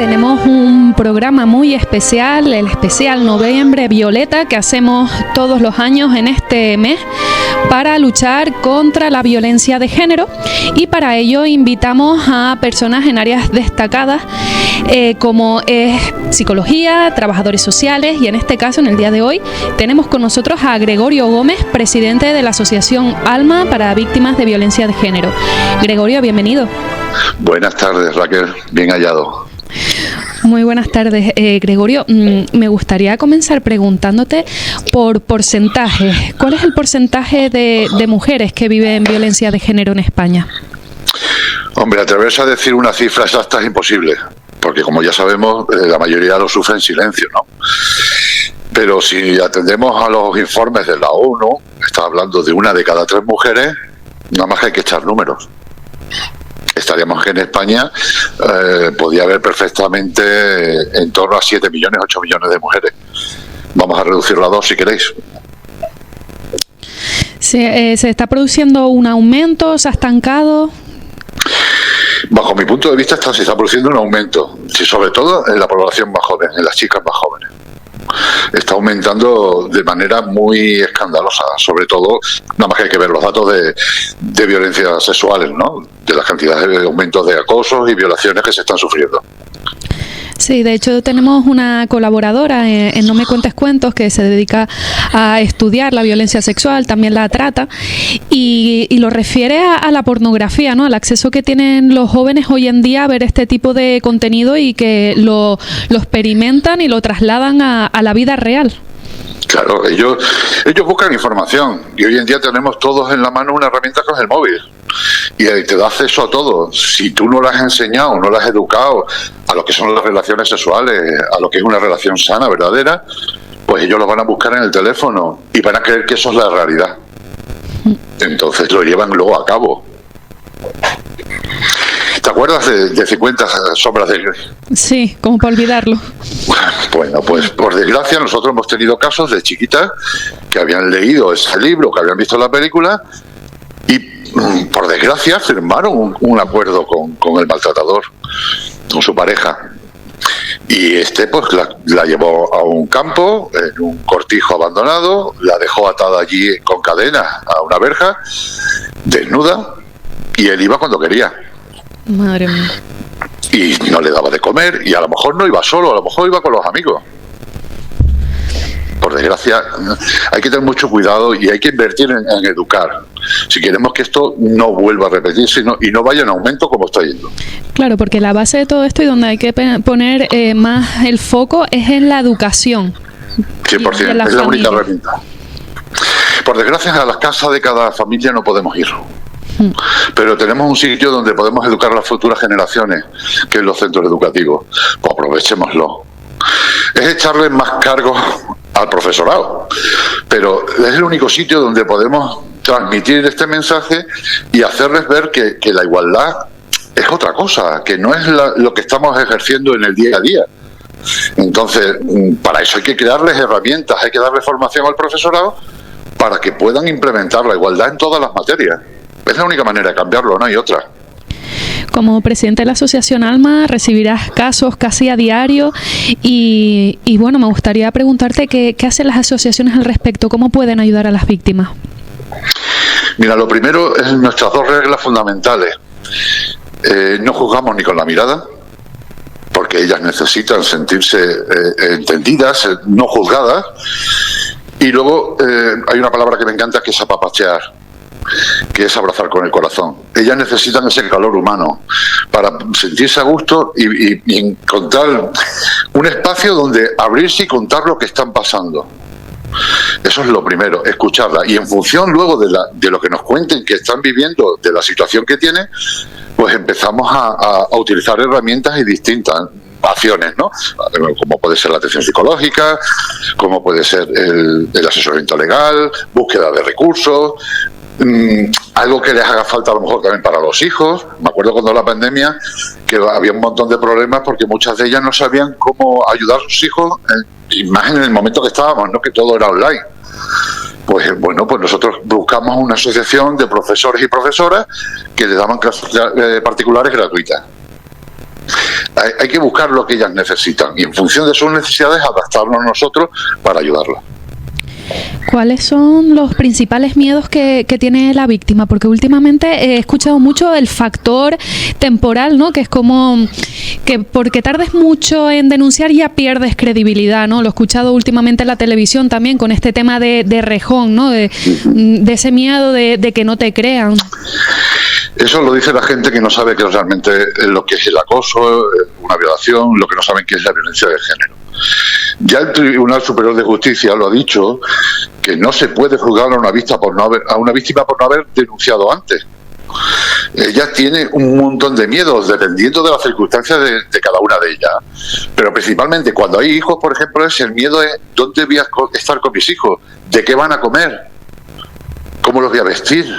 tenemos un programa muy especial, el especial Noviembre Violeta, que hacemos todos los años en este mes para luchar contra la violencia de género, y para ello invitamos a personas en áreas destacadas como es psicología, trabajadores sociales, y en este caso, en el día de hoy, tenemos con nosotros a Gregorio Gómez, presidente de la Asociación Alma para Víctimas de Violencia de Género. Gregorio, bienvenido. Buenas tardes, Raquel, bien hallado. Muy buenas tardes, Gregorio. Me gustaría comenzar preguntándote por porcentajes. ¿Cuál es el porcentaje de mujeres que viven violencia de género en España? Hombre, atreverse a decir una cifra exacta es imposible, porque como ya sabemos, la mayoría lo sufre en silencio, ¿no? Pero si atendemos a los informes de la ONU, está hablando de 1 de cada 3 mujeres, nada más que hay que echar números. Estaríamos que en España podía haber perfectamente en torno a 7 millones, 8 millones de mujeres. Vamos a reducirlo a 2 si queréis. ¿Se está produciendo un aumento? ¿Se ha estancado? Bajo mi punto de vista se está produciendo un aumento, sí, sobre todo en la población más joven, en las chicas más jóvenes. Está aumentando de manera muy escandalosa, sobre todo, nada más que hay que ver los datos de violencias sexuales, ¿no? De las cantidades de aumentos de acosos y violaciones que se están sufriendo. Sí, de hecho tenemos una colaboradora en No Me Cuentes Cuentos que se dedica a estudiar la violencia sexual, también la trata, y lo refiere a la pornografía, ¿no? Al acceso que tienen los jóvenes hoy en día a ver este tipo de contenido y que lo experimentan y lo trasladan a la vida real. Claro, ellos buscan información, y hoy en día tenemos todos en la mano una herramienta con el móvil. Y te da acceso a todo. Si tú no lo has enseñado, no lo has educado a lo que son las relaciones sexuales, a lo que es una relación sana, verdadera, pues ellos lo van a buscar en el teléfono y van a creer que eso es la realidad. Entonces lo llevan luego a cabo. ¿Te acuerdas de 50 sombras de Grey? Sí, como para olvidarlo. Bueno, pues por desgracia nosotros hemos tenido casos de chiquitas que habían leído ese libro, que habían visto la película, y por desgracia firmaron un acuerdo con el maltratador, con su pareja, y pues la llevó a un campo, en un cortijo abandonado, la dejó atada allí con cadenas a una verja, desnuda, y él iba cuando quería. Madre mía. Y no le daba de comer, y a lo mejor no iba solo, a lo mejor iba con los amigos. Por desgracia, hay que tener mucho cuidado y hay que invertir en educar, si queremos que esto no vuelva a repetirse y no vaya en aumento como está yendo. Claro, porque la base de todo esto y donde hay que poner más el foco es en la educación. 100%, es la única herramienta. Por desgracia, a las casas de cada familia no podemos ir. Pero tenemos un sitio donde podemos educar a las futuras generaciones, que es los centros educativos. Pues aprovechémoslo. Es echarle más cargos al profesorado, pero es el único sitio donde podemos transmitir este mensaje y hacerles ver que la igualdad es otra cosa, que no es lo que estamos ejerciendo en el día a día. Entonces, para eso hay que crearles herramientas, hay que darle formación al profesorado para que puedan implementar la igualdad en todas las materias. Es la única manera de cambiarlo, no hay otra. Como presidente de la Asociación Alma recibirás casos casi a diario y bueno, me gustaría preguntarte qué hacen las asociaciones al respecto, cómo pueden ayudar a las víctimas. Mira, lo primero es nuestras 2 reglas fundamentales. No juzgamos ni con la mirada, porque ellas necesitan sentirse entendidas, no juzgadas. Y luego hay una palabra que me encanta, que es apapachear, que es abrazar con el corazón. Ellas necesitan ese calor humano para sentirse a gusto y encontrar un espacio donde abrirse y contar lo que están pasando. Eso es lo primero, escucharla, y en función luego de lo que nos cuenten que están viviendo, de la situación que tienen, pues empezamos a utilizar herramientas y distintas acciones, ¿no? Como puede ser la atención psicológica, como puede ser el asesoramiento legal, búsqueda de recursos, algo que les haga falta a lo mejor también para los hijos. Me acuerdo cuando la pandemia que había un montón de problemas porque muchas de ellas no sabían cómo ayudar a sus hijos, y más en el momento que estábamos, ¿no? Que todo era online. Pues bueno, pues nosotros buscamos una asociación de profesores y profesoras que les daban clases particulares gratuitas. Hay que buscar lo que ellas necesitan y en función de sus necesidades adaptarnos nosotros para ayudarlas. ¿Cuáles son los principales miedos que tiene la víctima? Porque últimamente he escuchado mucho el factor temporal, ¿no? Que es como que porque tardes mucho en denunciar ya pierdes credibilidad, ¿no? Lo he escuchado últimamente en la televisión también con este tema de rejón, ¿no? De ese miedo de que no te crean. Eso lo dice la gente que no sabe qué es realmente lo que es el acoso, una violación, lo que no saben qué es la violencia de género. Ya el Tribunal Superior de Justicia lo ha dicho, que no se puede juzgar a una víctima por no haber denunciado antes. Ella tiene un montón de miedos, dependiendo de las circunstancias de cada una de ellas. Pero principalmente cuando hay hijos, por ejemplo, el miedo es ¿dónde voy a estar con mis hijos? ¿De qué van a comer? ¿Cómo los voy a vestir?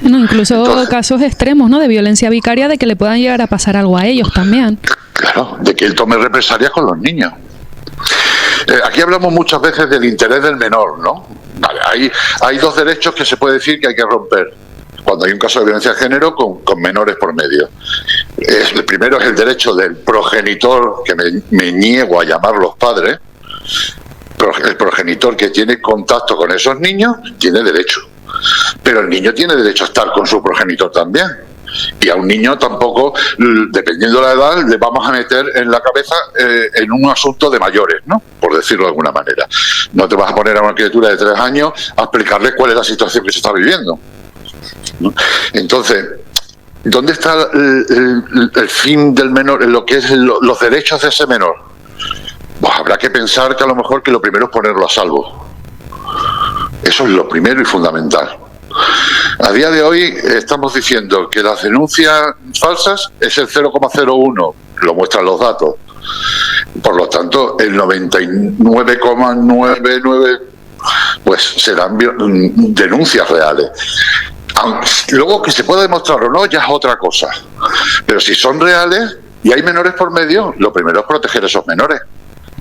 No, incluso casos extremos, ¿no? De violencia vicaria, de que le puedan llegar a pasar algo a ellos también. Claro, de que él tome represalias con los niños. Aquí hablamos muchas veces del interés del menor, ¿no? Vale, hay dos derechos que se puede decir que hay que romper cuando hay un caso de violencia de género con menores por medio. El primero es el derecho del progenitor, que me niego a llamar los padres. El progenitor que tiene contacto con esos niños tiene derecho. Pero el niño tiene derecho a estar con su progenitor también. Y a un niño tampoco, dependiendo de la edad, le vamos a meter en la cabeza en un asunto de mayores, ¿no? Por decirlo de alguna manera. No te vas a poner a una criatura de 3 años a explicarle cuál es la situación que se está viviendo, ¿no? Entonces, ¿dónde está el fin del menor, en lo que es los derechos de ese menor? Pues habrá que pensar que a lo mejor que lo primero es ponerlo a salvo. Eso es lo primero y fundamental. A día de hoy estamos diciendo que las denuncias falsas es el 0,01, lo muestran los datos. Por lo tanto, el 99,99 pues serán denuncias reales. Luego que se pueda demostrar o no ya es otra cosa. Pero si son reales y hay menores por medio, lo primero es proteger a esos menores.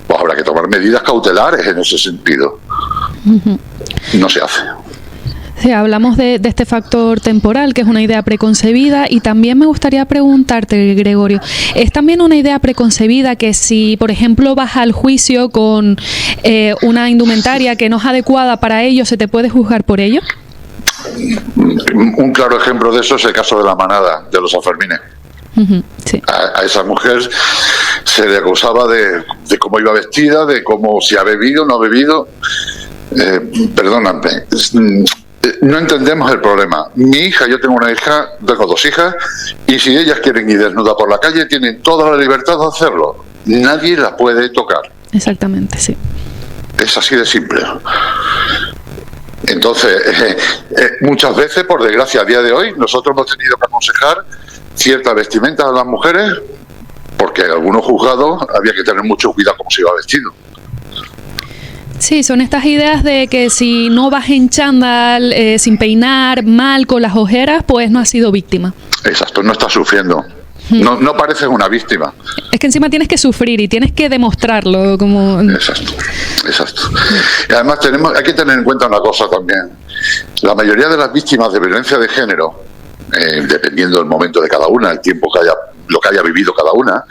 Pues habrá que tomar medidas cautelares en ese sentido. No se hace. Sí, hablamos de este factor temporal, que es una idea preconcebida, y también me gustaría preguntarte, Gregorio, ¿es también una idea preconcebida que si, por ejemplo, vas al juicio con una indumentaria que no es adecuada para ello, se te puede juzgar por ello? Un claro ejemplo de eso es el caso de la manada, de los Sanfermines. Sí. A esa mujer se le acusaba de cómo iba vestida, de cómo si ha bebido o no ha bebido. Perdóname, no entendemos el problema. Mi hija, yo tengo una hija, tengo 2 hijas, y si ellas quieren ir desnudas por la calle, tienen toda la libertad de hacerlo. Nadie la puede tocar. Exactamente, sí. Es así de simple. Entonces, muchas veces, por desgracia, a día de hoy, nosotros hemos tenido que aconsejar cierta vestimenta a las mujeres, porque en algunos juzgados había que tener mucho cuidado cómo se iba vestido. Sí, son estas ideas de que si no vas en chándal, sin peinar, mal, con las ojeras, pues no has sido víctima. Exacto, no estás sufriendo. No pareces una víctima. Es que encima tienes que sufrir y tienes que demostrarlo. Como... Exacto. Y además hay que tener en cuenta una cosa también. La mayoría de las víctimas de violencia de género, dependiendo del momento de cada una, el tiempo lo que haya vivido cada una,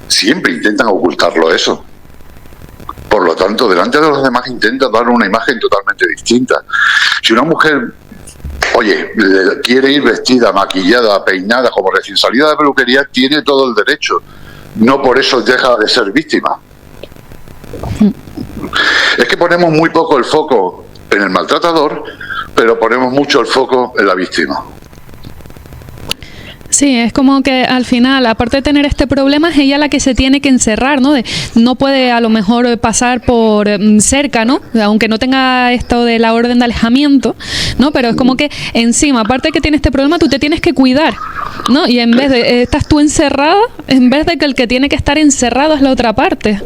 siempre intentan ocultarlo eso. Por lo tanto, delante de los demás intentan dar una imagen totalmente distinta. Si una mujer, quiere ir vestida, maquillada, peinada, como recién salida de peluquería, tiene todo el derecho. No por eso deja de ser víctima. Es que ponemos muy poco el foco en el maltratador, pero ponemos mucho el foco en la víctima. Sí, es como que al final, aparte de tener este problema, es ella la que se tiene que encerrar, ¿no? No puede a lo mejor pasar por cerca, ¿no? Aunque no tenga esto de la orden de alejamiento, ¿no? Pero es como que encima, aparte de que tiene este problema, tú te tienes que cuidar, ¿no? Y en vez de, estás tú encerrada, en vez de que el que tiene que estar encerrado es la otra parte.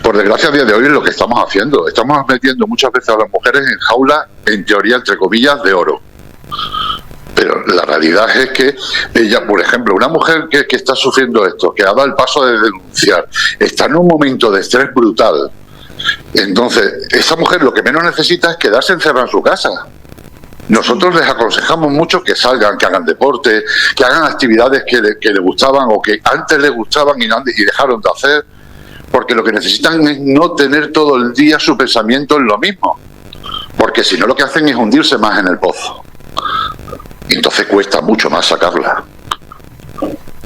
Por desgracia, a día de hoy es lo que estamos haciendo. Estamos metiendo muchas veces a las mujeres en jaulas, en teoría, entre comillas, de oro. Pero la realidad es que ella, por ejemplo, una mujer que está sufriendo esto, que ha dado el paso de denunciar, está en un momento de estrés brutal. Entonces, esa mujer lo que menos necesita es quedarse encerrada en su casa. Nosotros les aconsejamos mucho que salgan, que hagan deporte, que hagan actividades que les gustaban o que antes les gustaban y dejaron de hacer, porque lo que necesitan es no tener todo el día su pensamiento en lo mismo, porque si no lo que hacen es hundirse más en el pozo. Y entonces cuesta mucho más sacarla.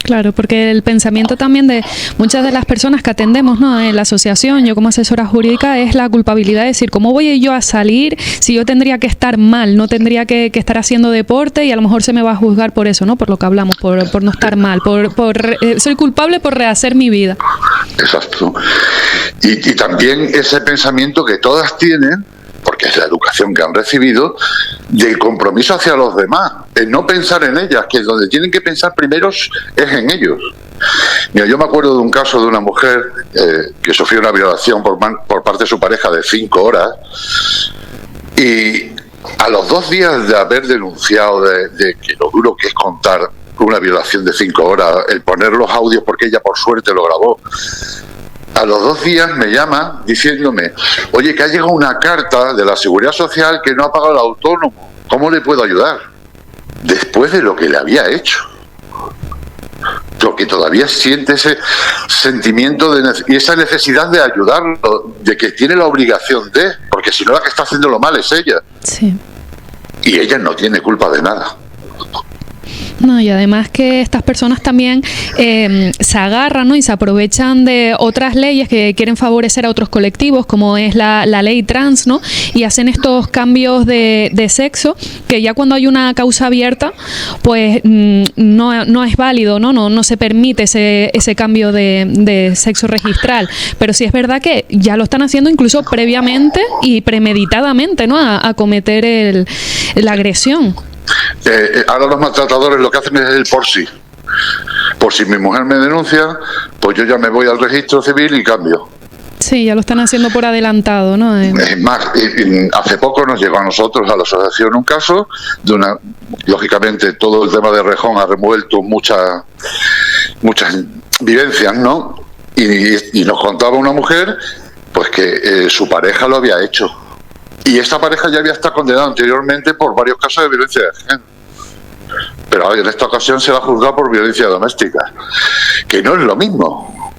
Claro, porque el pensamiento también de muchas de las personas que atendemos, ¿no?, en la asociación, yo como asesora jurídica, es la culpabilidad de decir, ¿cómo voy yo a salir si yo tendría que estar mal? No tendría que estar haciendo deporte y a lo mejor se me va a juzgar por eso, ¿no? Por lo que hablamos, por no estar mal, soy culpable por rehacer mi vida. Exacto. Y también ese pensamiento que todas tienen, porque es la educación que han recibido, del compromiso hacia los demás, en no pensar en ellas, que donde tienen que pensar primero es en ellos. Mira, yo me acuerdo de un caso de una mujer que sufrió una violación por parte de su pareja de 5 horas, y a los 2 días de haber denunciado de que lo duro que es contar una violación de 5 horas, el poner los audios, porque ella por suerte lo grabó, a los 2 días me llama diciéndome, oye, que ha llegado una carta de la Seguridad Social que no ha pagado el autónomo, ¿cómo le puedo ayudar? Después de lo que le había hecho. Porque todavía siente ese sentimiento y esa necesidad de ayudarlo, de que tiene la obligación de, porque si no la que está haciendo lo mal es ella. Sí. Y ella no tiene culpa de nada. No, y además que estas personas también se agarran, ¿no?, y se aprovechan de otras leyes que quieren favorecer a otros colectivos, como es la ley trans, ¿no?, y hacen estos cambios de sexo que ya cuando hay una causa abierta, pues no es válido, no se permite ese cambio de sexo registral. Pero sí es verdad que ya lo están haciendo incluso previamente y premeditadamente, ¿no?, a cometer la agresión. Ahora los maltratadores lo que hacen es el por sí. Por si mi mujer me denuncia, pues yo ya me voy al registro civil y cambio. Sí, ya lo están haciendo por adelantado, ¿no? Es más, hace poco nos llegó a nosotros, a la asociación, un caso de lógicamente todo el tema de Rejón ha revuelto muchas vivencias, ¿no? Y nos contaba una mujer, pues que su pareja lo había hecho. Y esta pareja ya había estado condenada anteriormente por varios casos de violencia de género. Pero en esta ocasión se va a juzgar por violencia doméstica, que no es lo mismo.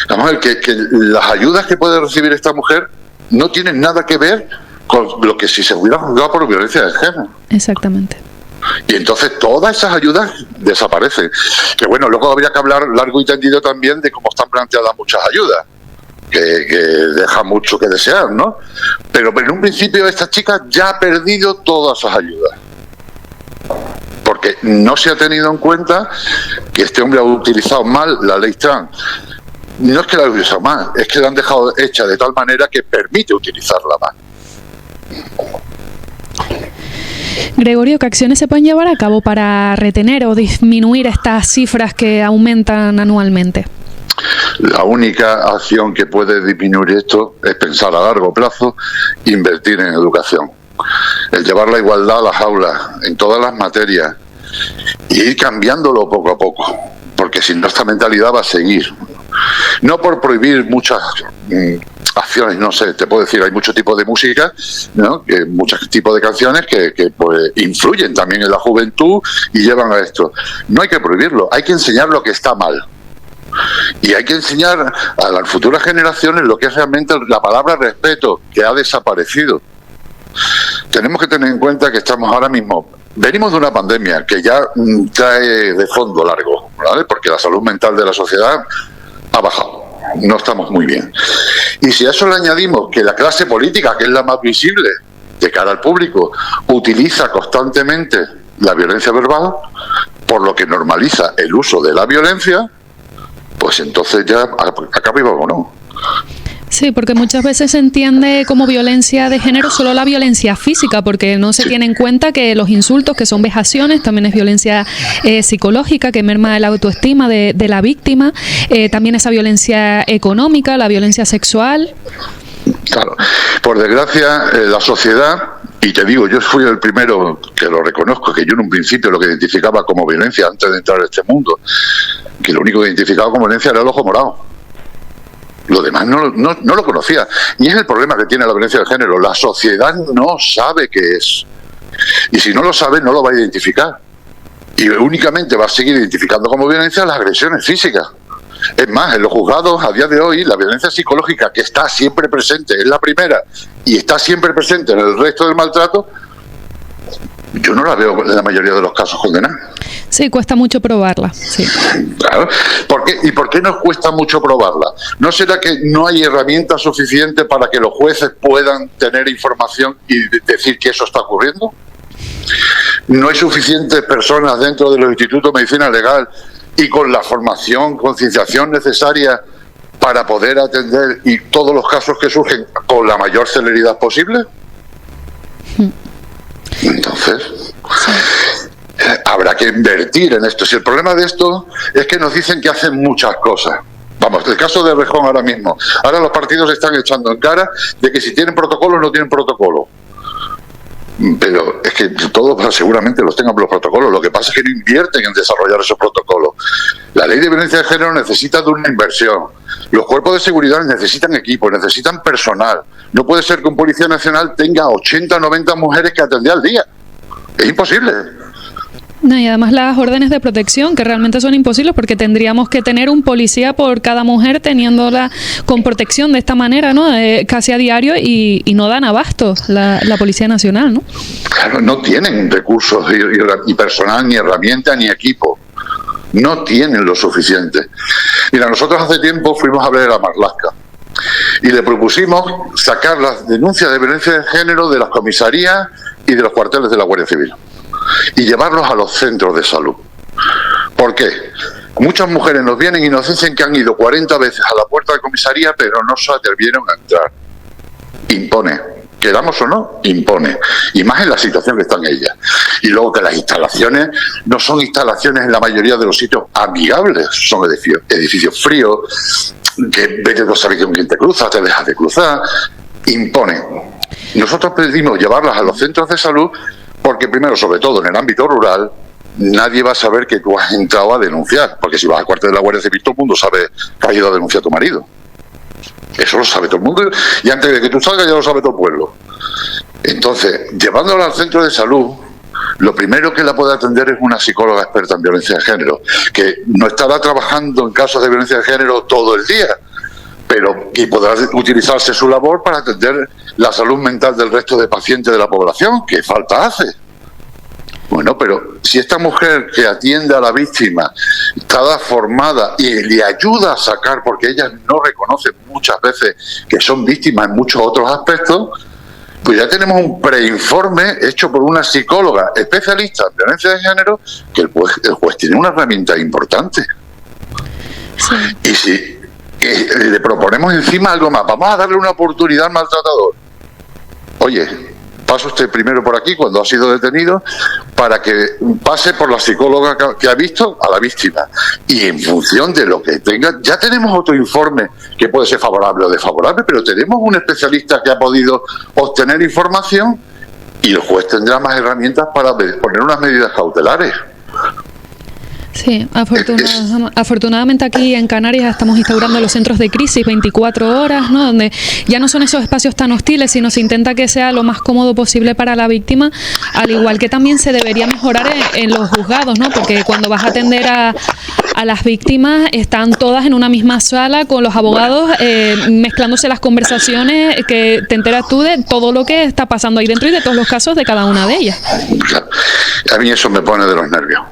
Además, que las ayudas que puede recibir esta mujer no tienen nada que ver con lo que si se hubiera juzgado por violencia de género. Exactamente. Y entonces todas esas ayudas desaparecen. Que bueno, luego habría que hablar largo y tendido también de cómo están planteadas muchas ayudas, que deja mucho que desear, ¿no? Pero en un principio esta chica ya ha perdido todas esas ayudas, porque no se ha tenido en cuenta que este hombre ha utilizado mal la ley trans. No es que la haya utilizado mal, es que la han dejado hecha de tal manera que permite utilizarla mal. Gregorio, ¿qué acciones se pueden llevar a cabo para retener o disminuir estas cifras que aumentan anualmente? La única acción que puede disminuir esto es pensar a largo plazo, invertir en educación, el llevar la igualdad a las aulas, en todas las materias, y ir cambiándolo poco a poco, porque si no esta mentalidad va a seguir. No por prohibir muchas acciones, no sé, te puedo decir, hay muchos tipos de música, ¿no?, muchos tipos de canciones que pues influyen también en la juventud y llevan a esto. No hay que prohibirlo, hay que enseñar lo que está mal. Y hay que enseñar a las futuras generaciones lo que es realmente la palabra respeto, que ha desaparecido. Tenemos que tener en cuenta que estamos ahora mismo, venimos de una pandemia que ya trae de fondo largo, ¿vale?, porque la salud mental de la sociedad ha bajado, no estamos muy bien. Y si a eso le añadimos que la clase política, que es la más visible de cara al público, utiliza constantemente la violencia verbal, por lo que normaliza el uso de la violencia, pues entonces ya acá arriba o no. Sí, porque muchas veces se entiende como violencia de género solo la violencia física, porque no se tiene en cuenta que los insultos, que son vejaciones, también es violencia psicológica, que merma la autoestima de la víctima, también esa violencia económica, la violencia sexual. Claro, por desgracia la sociedad, y te digo, yo fui el primero que lo reconozco, que yo en un principio lo que identificaba como violencia antes de entrar a este mundo, que lo único que identificaba como violencia era el ojo morado. Lo demás no lo conocía. Y es el problema que tiene la violencia de género. La sociedad no sabe qué es. Y si no lo sabe, no lo va a identificar. Y únicamente va a seguir identificando como violencia las agresiones físicas. Es más, en los juzgados a día de hoy la violencia psicológica, que está siempre presente, es la primera, y está siempre presente en el resto del maltrato, yo no la veo en la mayoría de los casos condenadas. Sí, cuesta mucho probarla. Sí. Claro. ¿Y por qué nos cuesta mucho probarla? ¿No será que no hay herramientas suficientes para que los jueces puedan tener información y decir que eso está ocurriendo? ¿No hay suficientes personas dentro de los institutos de medicina legal y con la formación, concienciación necesaria para poder atender y todos los casos que surgen con la mayor celeridad posible? Entonces, habrá que invertir en esto. Si el problema de esto es que nos dicen que hacen muchas cosas. Vamos, el caso de Errejón ahora mismo. Ahora los partidos están echando en cara de que si tienen protocolo no tienen protocolo. Pero es que todos seguramente los tengan los protocolos. Lo que pasa es que no invierten en desarrollar esos protocolos. La ley de violencia de género necesita de una inversión. Los cuerpos de seguridad necesitan equipo, necesitan personal. No puede ser que un policía nacional tenga 80 o 90 mujeres que atender al día. Es imposible. No, y además las órdenes de protección, que realmente son imposibles, porque tendríamos que tener un policía por cada mujer teniéndola con protección de esta manera, ¿no? Casi a diario, y no dan abasto la Policía Nacional, ¿no? Claro, no tienen recursos y personal, ni herramientas, ni equipo. No tienen lo suficiente. Mira, nosotros hace tiempo fuimos a ver a Marlaska y le propusimos sacar las denuncias de violencia de género de las comisarías y de los cuarteles de la Guardia Civil y llevarlos a los centros de salud. ¿Por qué? Muchas mujeres nos vienen y nos dicen que han ido 40 veces a la puerta de comisaría, pero no se atrevieron a entrar. Impone. Queramos o no, impone. Y más en la situación que están ellas. Y luego que las instalaciones no son instalaciones en la mayoría de los sitios amigables, son edificios fríos, que vete no sabes con quién te cruzas, te dejas de cruzar. Impone. Nosotros pedimos llevarlas a los centros de salud porque primero, sobre todo en el ámbito rural, nadie va a saber que tú has entrado a denunciar, porque si vas al cuartel de la Guardia Civil todo el mundo sabe que has ido a denunciar a tu marido. Eso lo sabe todo el mundo y antes de que tú salgas ya lo sabe todo el pueblo. Entonces, llevándola al centro de salud, lo primero que la puede atender es una psicóloga experta en violencia de género, que no estará trabajando en casos de violencia de género todo el día, pero y podrá utilizarse su labor para atender la salud mental del resto de pacientes de la población, que falta hace. Bueno, pero si esta mujer que atiende a la víctima está formada y le ayuda a sacar, porque ellas no reconocen muchas veces que son víctimas en muchos otros aspectos, pues ya tenemos un preinforme hecho por una psicóloga especialista en violencia de género, que el juez tiene una herramienta importante. Sí. Y si le proponemos encima algo más, vamos a darle una oportunidad al maltratador. Oye, pasa usted primero por aquí cuando ha sido detenido para que pase por la psicóloga que ha visto a la víctima. Y en función de lo que tenga, ya tenemos otro informe que puede ser favorable o desfavorable, pero tenemos un especialista que ha podido obtener información y el juez tendrá más herramientas para poner unas medidas cautelares. Sí, afortunadamente aquí en Canarias estamos instaurando los centros de crisis 24 horas, ¿no? Donde ya no son esos espacios tan hostiles, sino se intenta que sea lo más cómodo posible para la víctima, al igual que también se debería mejorar en los juzgados, ¿no? Porque cuando vas a atender a las víctimas están todas en una misma sala con los abogados mezclándose las conversaciones, que te enteras tú de todo lo que está pasando ahí dentro y de todos los casos de cada una de ellas. A mí eso me pone de los nervios.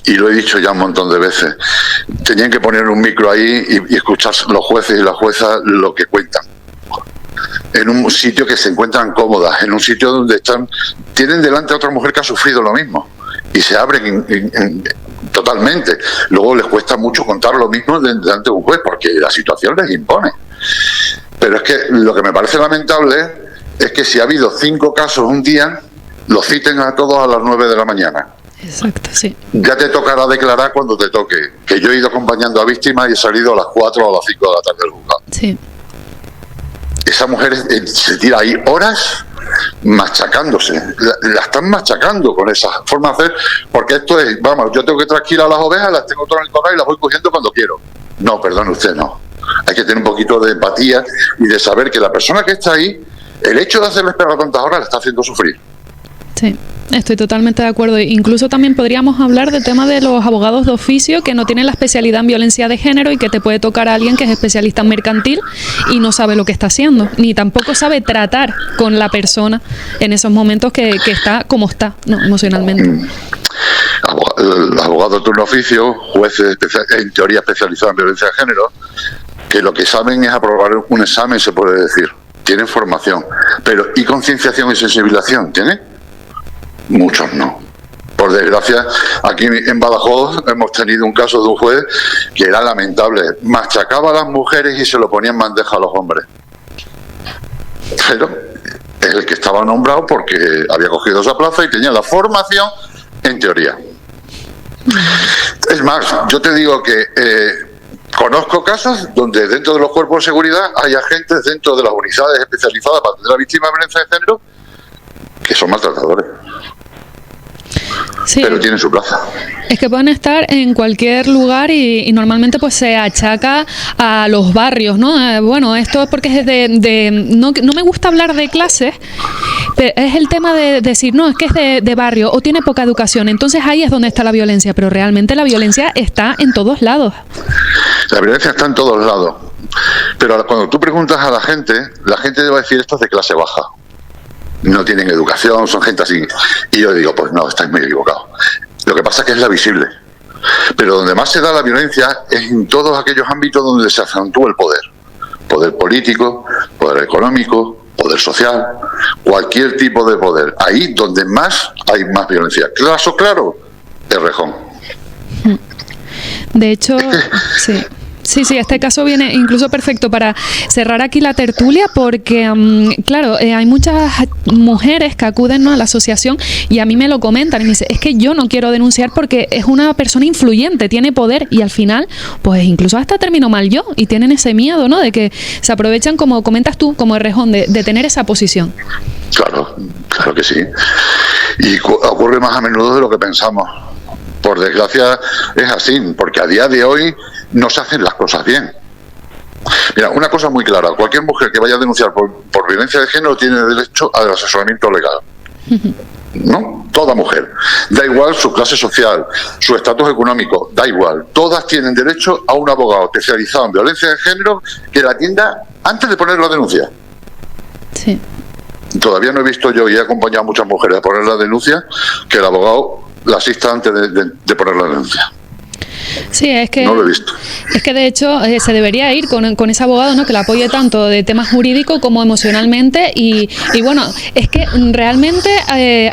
Y lo he dicho ya un montón de veces. Tenían que poner un micro ahí y escuchar los jueces y las juezas lo que cuentan. En un sitio que se encuentran cómodas, en un sitio donde tienen delante a otra mujer que ha sufrido lo mismo. Y se abren totalmente. Luego les cuesta mucho contar lo mismo delante de un juez, porque la situación les impone. Pero es que lo que me parece lamentable es que si ha habido 5 casos un día, los citen a todos a las 9 de la mañana. Exacto, sí. Ya te tocará declarar cuando te toque, que yo he ido acompañando a víctimas y he salido a las 4 o a las 5 de la tarde del juzgado. Sí. Esa mujer se tira ahí horas machacándose, la están machacando con esa forma de hacer, porque esto es, vamos, yo tengo que trasquilar las ovejas, las tengo todas en el corral y las voy cogiendo cuando quiero. No, perdone usted, no. Hay que tener un poquito de empatía y de saber que la persona que está ahí, el hecho de hacerle esperar tantas horas le está haciendo sufrir. Sí. Estoy totalmente de acuerdo. Incluso también podríamos hablar del tema de los abogados de oficio que no tienen la especialidad en violencia de género y que te puede tocar a alguien que es especialista en mercantil y no sabe lo que está haciendo, ni tampoco sabe tratar con la persona en esos momentos que está como está, ¿no? Emocionalmente. Abogados de turno oficio, jueces en teoría especializados en violencia de género, que lo que saben es aprobar un examen, se puede decir. Tienen formación, pero ¿y concienciación y sensibilización? ¿Tienen? Muchos no. Por desgracia, aquí en Badajoz hemos tenido un caso de un juez que era lamentable. Machacaba a las mujeres y se lo ponía en bandeja a los hombres. Pero es el que estaba nombrado porque había cogido esa plaza y tenía la formación en teoría. Es más, yo te digo que conozco casos donde dentro de los cuerpos de seguridad hay agentes dentro de las unidades especializadas para atender a víctimas de violencia de género que son maltratadores. Sí, pero tienen su plaza. Es que pueden estar en cualquier lugar y normalmente pues se achaca a los barrios, ¿no? Bueno, esto es porque es no me gusta hablar de clases, pero es el tema de decir, no, es que es de barrio o tiene poca educación, entonces ahí es donde está la violencia, pero realmente la violencia está en todos lados. La violencia está en todos lados, pero cuando tú preguntas a la gente te va a decir esto es de clase baja. No tienen educación, son gente así. Y yo digo, pues no, estáis muy equivocados. Lo que pasa es que es la visible. Pero donde más se da la violencia es en todos aquellos ámbitos donde se acentúa el poder. Poder político, poder económico, poder social, cualquier tipo de poder. Ahí donde más hay más violencia. Caso claro, Errejón. De hecho, sí. Sí, este caso viene incluso perfecto para cerrar aquí la tertulia porque, claro, hay muchas mujeres que acuden, ¿no?, a la asociación y a mí me lo comentan y me dicen, es que yo no quiero denunciar porque es una persona influyente, tiene poder y al final, pues incluso hasta termino mal yo y tienen ese miedo, ¿no?, de que se aprovechan, como comentas tú, como Errejón, de tener esa posición. Claro que sí. Y ocurre más a menudo de lo que pensamos. Por desgracia es así, porque a día de hoy no se hacen las cosas bien. Mira, una cosa muy clara, cualquier mujer que vaya a denunciar por violencia de género tiene derecho al asesoramiento legal. ¿No? Toda mujer. Da igual su clase social, su estatus económico, da igual. Todas tienen derecho a un abogado especializado en violencia de género que la atienda antes de poner la denuncia. Sí. Todavía no he visto yo, y he acompañado a muchas mujeres a poner la denuncia, que el abogado la asista antes de poner la denuncia. Sí, es que no lo he visto. Es que de hecho se debería ir con ese abogado, ¿no?, que la apoye tanto de temas jurídicos como emocionalmente y bueno, es que realmente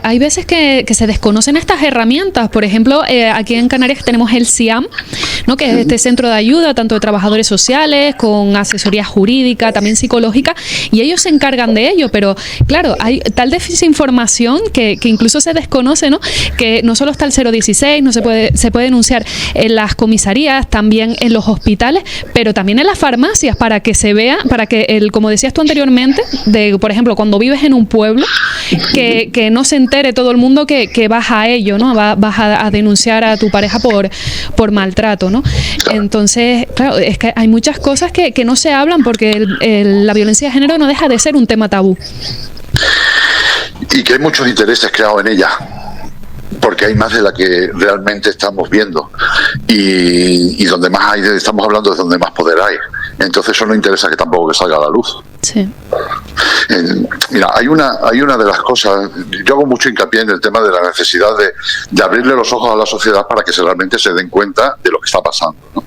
hay veces que se desconocen estas herramientas. Por ejemplo, aquí en Canarias tenemos el CIAM, ¿no?, que es este centro de ayuda tanto de trabajadores sociales con asesoría jurídica, también psicológica, y ellos se encargan de ello, pero claro, hay tal desinformación que incluso se desconoce, ¿no?, que no solo está el 016, no se puede denunciar en las comisarías, también en los hospitales, pero también en las farmacias, para que se vea, para que como decías tú anteriormente, por ejemplo, cuando vives en un pueblo, que no se entere todo el mundo que vas a ello, ¿no? Vas a denunciar a tu pareja por maltrato, ¿no? Entonces, claro, es que hay muchas cosas que no se hablan porque la violencia de género no deja de ser un tema tabú. Y que hay muchos intereses creados en ella, porque hay más de la que realmente estamos viendo y donde más hay, estamos hablando de donde más poder hay. Entonces eso no interesa que tampoco que salga a la luz. Sí. Mira, hay una de las cosas, yo hago mucho hincapié en el tema de la necesidad de abrirle los ojos a la sociedad para que realmente se den cuenta de lo que está pasando, ¿no?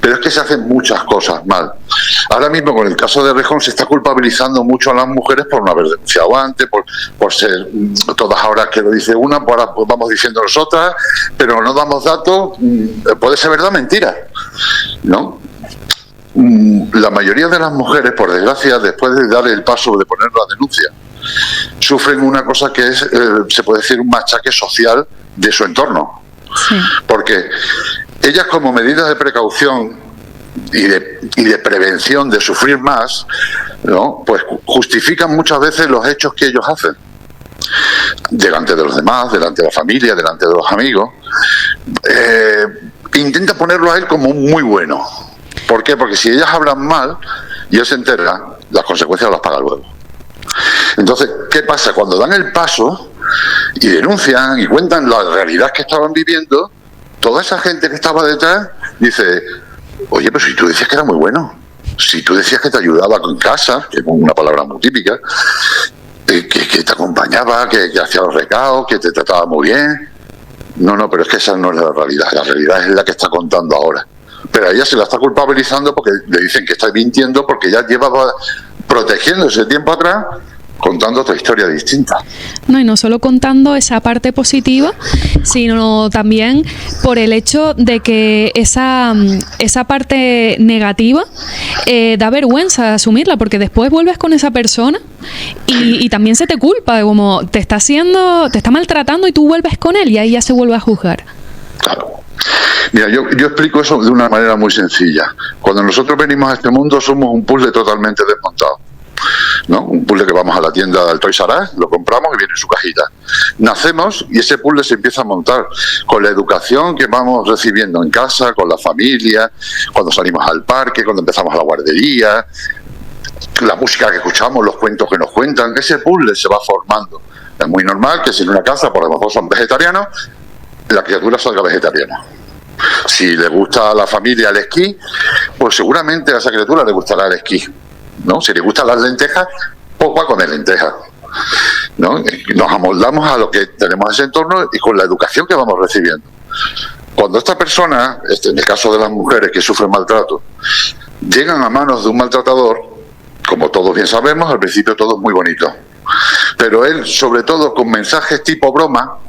Pero es que se hacen muchas cosas mal. Ahora mismo con el caso de Errejón se está culpabilizando mucho a las mujeres por no haber denunciado antes, por ser todas ahora que lo dice una, pues ahora pues vamos diciendo nosotras, pero no damos datos, puede ser verdad, mentira, ¿no? La mayoría de las mujeres, por desgracia, después de dar el paso de poner la denuncia, sufren una cosa que es, se puede decir, un machaque social de su entorno. Sí. Porque ellas, como medidas de precaución y de prevención de sufrir más, ¿no?, pues justifican muchas veces los hechos que ellos hacen delante de los demás, delante de la familia, delante de los amigos. Intenta ponerlo a él como un muy bueno. ¿Por qué? Porque si ellas hablan mal y él se entera, las consecuencias las paga luego. Entonces, ¿qué pasa? Cuando dan el paso, y denuncian y cuentan la realidad que estaban viviendo, toda esa gente que estaba detrás dice, oye, pero si tú decías que era muy bueno, si tú decías que te ayudaba con casa, que es una palabra muy típica, que te acompañaba, que hacía los recados, que te trataba muy bien. No, pero es que esa no es la realidad es la que está contando ahora. Pero a ella se la está culpabilizando porque le dicen que está mintiendo, porque ya llevaba protegiéndose tiempo atrás, contando otra historia distinta. No, y no solo contando esa parte positiva, sino también por el hecho de que esa parte negativa da vergüenza asumirla, porque después vuelves con esa persona y también se te culpa, de como te está maltratando y tú vuelves con él y ahí ya se vuelve a juzgar. Claro. Mira, yo explico eso de una manera muy sencilla. Cuando nosotros venimos a este mundo somos un puzzle totalmente desmontado, ¿no? Un puzzle que vamos a la tienda del Toys R Us, lo compramos y viene en su cajita. Nacemos y ese puzzle se empieza a montar con la educación que vamos recibiendo en casa, con la familia, cuando salimos al parque, cuando empezamos a la guardería, la música que escuchamos, los cuentos que nos cuentan. Ese puzzle se va formando. Es muy normal que si en una casa, por lo mejor son vegetarianos, la criatura salga vegetariana. Si le gusta a la familia el esquí, pues seguramente a esa criatura le gustará el esquí, ¿no? Si le gustan las lentejas, pues va a comer lentejas, ¿no? Nos amoldamos a lo que tenemos en ese entorno y con la educación que vamos recibiendo. Cuando esta persona, en el caso de las mujeres que sufren maltrato, llegan a manos de un maltratador, como todos bien sabemos, al principio todo es muy bonito, pero él, sobre todo con mensajes tipo broma,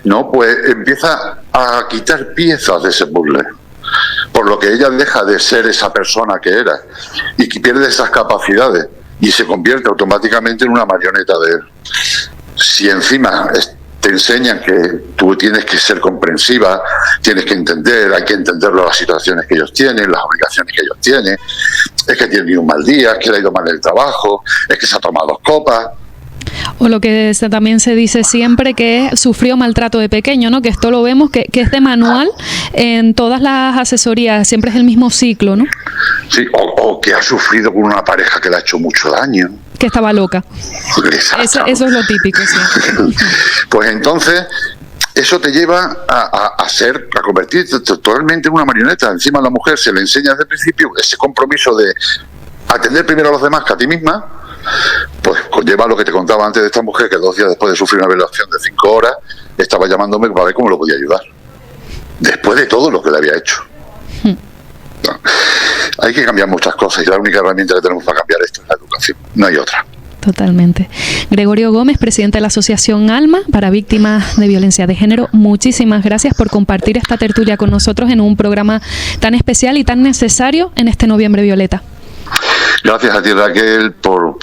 ¿no? Pues empieza a quitar piezas de ese puzzle, por lo que ella deja de ser esa persona que era y que pierde esas capacidades y se convierte automáticamente en una marioneta de él. Si encima te enseñan que tú tienes que ser comprensiva, tienes que entender, hay que entender las situaciones que ellos tienen, las obligaciones que ellos tienen, es que tiene un mal día, es que le ha ido mal el trabajo, es que se ha tomado 2 copas. O lo que también se dice siempre, que sufrió maltrato de pequeño, ¿no? Que esto lo vemos que es de manual en todas las asesorías, siempre es el mismo ciclo, ¿no? Sí, o que ha sufrido con una pareja que le ha hecho mucho daño. Que estaba loca. Eso es lo típico, sí. Pues entonces, eso te lleva a convertirte totalmente en una marioneta. Encima a la mujer se le enseña desde el principio ese compromiso de atender primero a los demás que a ti misma. Pues conlleva lo que te contaba antes de esta mujer, que 2 días después de sufrir una violación de 5 horas estaba llamándome para ver cómo lo podía ayudar, después de todo lo que le había hecho. No. Hay que cambiar muchas cosas y la única herramienta que tenemos para cambiar esto es la educación, no hay otra. Totalmente. Gregorio Gómez, presidente de la Asociación Alma para Víctimas de Violencia de Género, muchísimas gracias por compartir esta tertulia con nosotros en un programa tan especial y tan necesario en este Noviembre Violeta. Gracias a ti, Raquel, por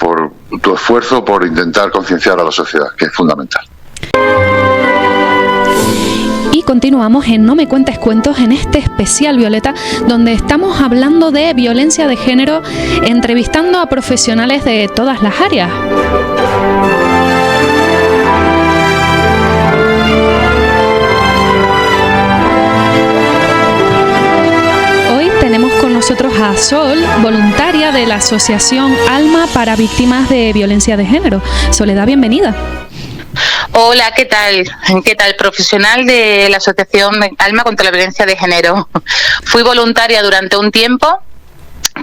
tu esfuerzo por intentar concienciar a la sociedad, que es fundamental. Y continuamos en No me cuentes cuentos, en este especial Violeta, donde estamos hablando de violencia de género, entrevistando a profesionales de todas las áreas. Tenemos con nosotros a Sol, voluntaria de la Asociación Alma para Víctimas de Violencia de Género. Soledad, bienvenida. Hola, ¿qué tal? ¿Qué tal? Profesional de la Asociación Alma contra la Violencia de Género. Fui voluntaria durante un tiempo,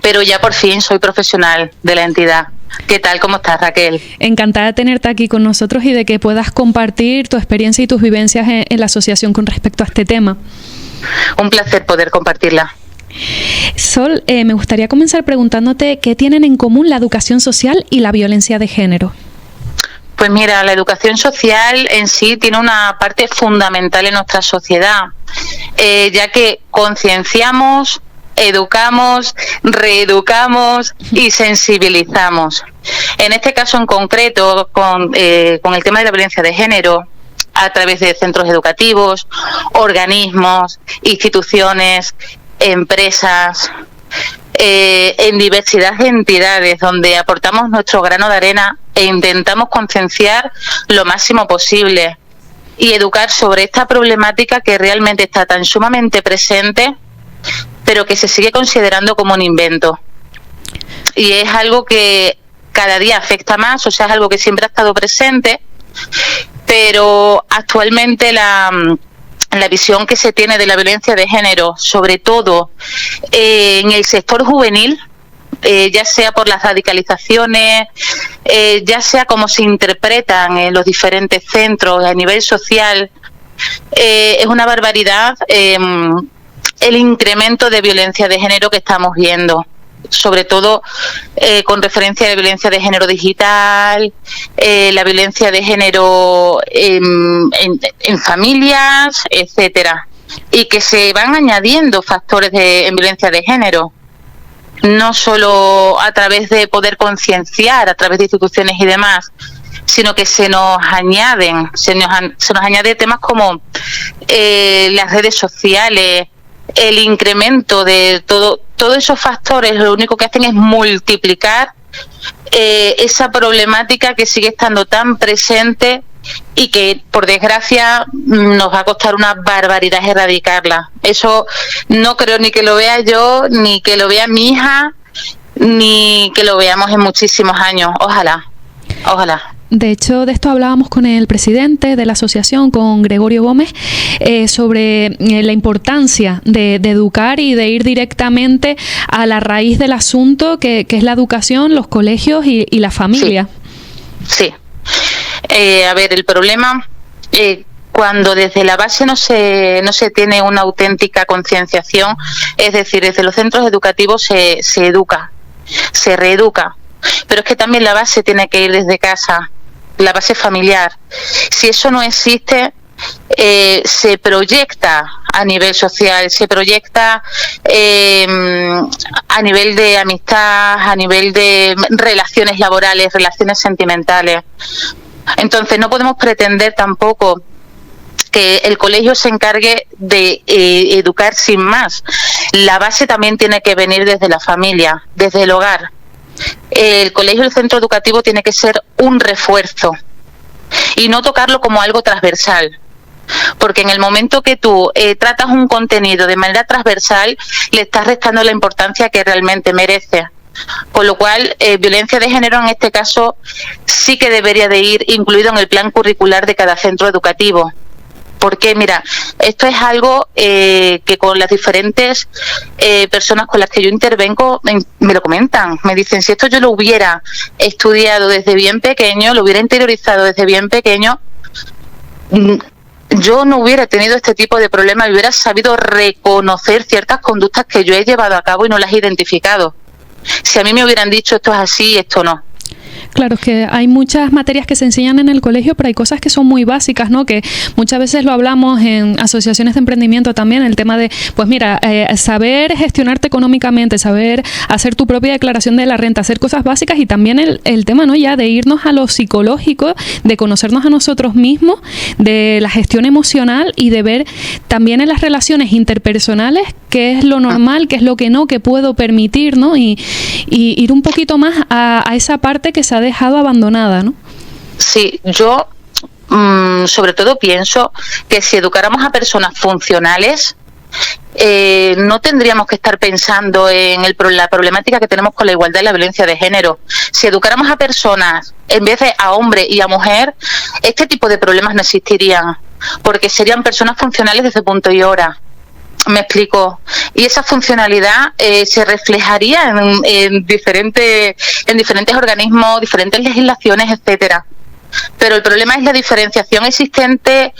pero ya por fin soy profesional de la entidad. ¿Qué tal? ¿Cómo estás, Raquel? Encantada de tenerte aquí con nosotros y de que puedas compartir tu experiencia y tus vivencias en la asociación con respecto a este tema. Un placer poder compartirla. Sol, me gustaría comenzar preguntándote qué tienen en común la educación social y la violencia de género. Pues mira, la educación social en sí tiene una parte fundamental en nuestra sociedad, ya que concienciamos, educamos, reeducamos y sensibilizamos. En este caso en concreto, con el tema de la violencia de género, a través de centros educativos, organismos, instituciones, empresas, en diversidad de entidades donde aportamos nuestro grano de arena e intentamos concienciar lo máximo posible y educar sobre esta problemática que realmente está tan sumamente presente, pero que se sigue considerando como un invento. Y es algo que cada día afecta más, o sea, es algo que siempre ha estado presente, pero actualmente la visión que se tiene de la violencia de género, sobre todo en el sector juvenil, ya sea por las radicalizaciones, ya sea como se interpretan en los diferentes centros a nivel social, es una barbaridad el incremento de violencia de género que estamos viendo, sobre todo con referencia a la violencia de género digital, la violencia de género en familias, etcétera, y que se van añadiendo factores en violencia de género, no solo a través de poder concienciar, a través de instituciones y demás, sino que se nos añade temas como las redes sociales, el incremento de todos esos factores. Lo único que hacen es multiplicar esa problemática que sigue estando tan presente y que, por desgracia, nos va a costar una barbaridad erradicarla. Eso no creo ni que lo vea yo, ni que lo vea mi hija, ni que lo veamos en muchísimos años. Ojalá. De hecho, de esto hablábamos con el presidente de la asociación, con Gregorio Gómez, sobre la importancia de educar y de ir directamente a la raíz del asunto, que es la educación, los colegios y la familia. Sí. A ver, el problema, cuando desde la base no se tiene una auténtica concienciación, es decir, desde los centros educativos se educa, se reeduca, pero es que también la base tiene que ir desde casa, la base familiar. Si eso no existe, se proyecta a nivel social, se proyecta a nivel de amistad, a nivel de relaciones laborales, relaciones sentimentales. Entonces no podemos pretender tampoco que el colegio se encargue de educar sin más. La base también tiene que venir desde la familia, desde el hogar. El colegio y el centro educativo tiene que ser un refuerzo y no tocarlo como algo transversal, porque en el momento que tú tratas un contenido de manera transversal, le estás restando la importancia que realmente merece. Con lo cual, violencia de género en este caso sí que debería de ir incluido en el plan curricular de cada centro educativo. Porque, mira, esto es algo que con las diferentes personas con las que yo intervengo me lo comentan. Me dicen, si esto yo lo hubiera estudiado desde bien pequeño, lo hubiera interiorizado desde bien pequeño, yo no hubiera tenido este tipo de problemas y hubiera sabido reconocer ciertas conductas que yo he llevado a cabo y no las he identificado. Si a mí me hubieran dicho esto es así, esto no. Claro, es que hay muchas materias que se enseñan en el colegio, pero hay cosas que son muy básicas, ¿no? Que muchas veces lo hablamos en asociaciones de emprendimiento también, el tema de, pues mira, saber gestionarte económicamente, saber hacer tu propia declaración de la renta, hacer cosas básicas, y también el tema, ¿no? Ya de irnos a lo psicológico, de conocernos a nosotros mismos, de la gestión emocional y de ver también en las relaciones interpersonales qué es lo normal, qué es lo que no, qué puedo permitir, ¿no? Y ir un poquito más a esa parte que se ha dejado abandonada, ¿no? Sí, yo sobre todo pienso que si educáramos a personas funcionales, no tendríamos que estar pensando en la problemática que tenemos con la igualdad y la violencia de género. Si educáramos a personas en vez de a hombre y a mujer, este tipo de problemas no existirían, porque serían personas funcionales desde punto y hora. Me explico. Y esa funcionalidad se reflejaría en diferentes organismos, diferentes legislaciones, etcétera. Pero el problema es la diferenciación existente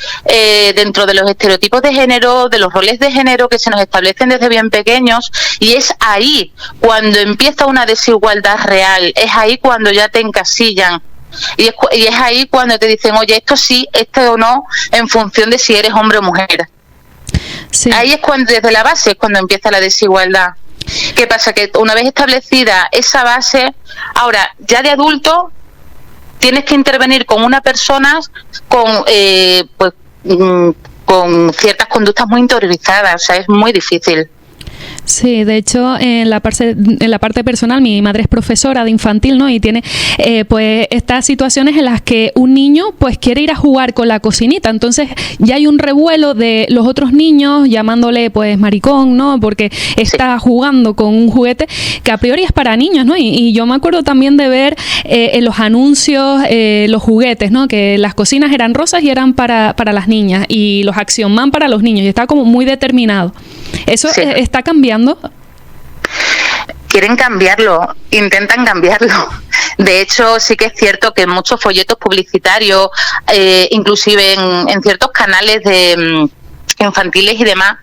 dentro de los estereotipos de género, de los roles de género que se nos establecen desde bien pequeños, y es ahí cuando empieza una desigualdad real, es ahí cuando ya te encasillan. Y es ahí cuando te dicen, oye, esto sí, esto no, en función de si eres hombre o mujer. Sí. Ahí es cuando, desde la base, es cuando empieza la desigualdad. ¿Qué pasa? Que una vez establecida esa base, ahora, ya de adulto, tienes que intervenir con una persona con ciertas conductas muy interiorizadas, o sea, es muy difícil. Sí, de hecho, en la parte personal, mi madre es profesora de infantil, ¿no? Y tiene pues estas situaciones en las que un niño pues quiere ir a jugar con la cocinita, entonces ya hay un revuelo de los otros niños llamándole pues maricón, ¿no? Porque está jugando con un juguete que a priori es para niños, ¿no? Y yo me acuerdo también de ver en los anuncios los juguetes, ¿no? Que las cocinas eran rosas y eran para las niñas, y los Action Man para los niños, y está como muy determinado. ¿Eso está cambiando? Quieren cambiarlo, intentan cambiarlo. De hecho, sí que es cierto que en muchos folletos publicitarios, inclusive en ciertos canales de infantiles y demás,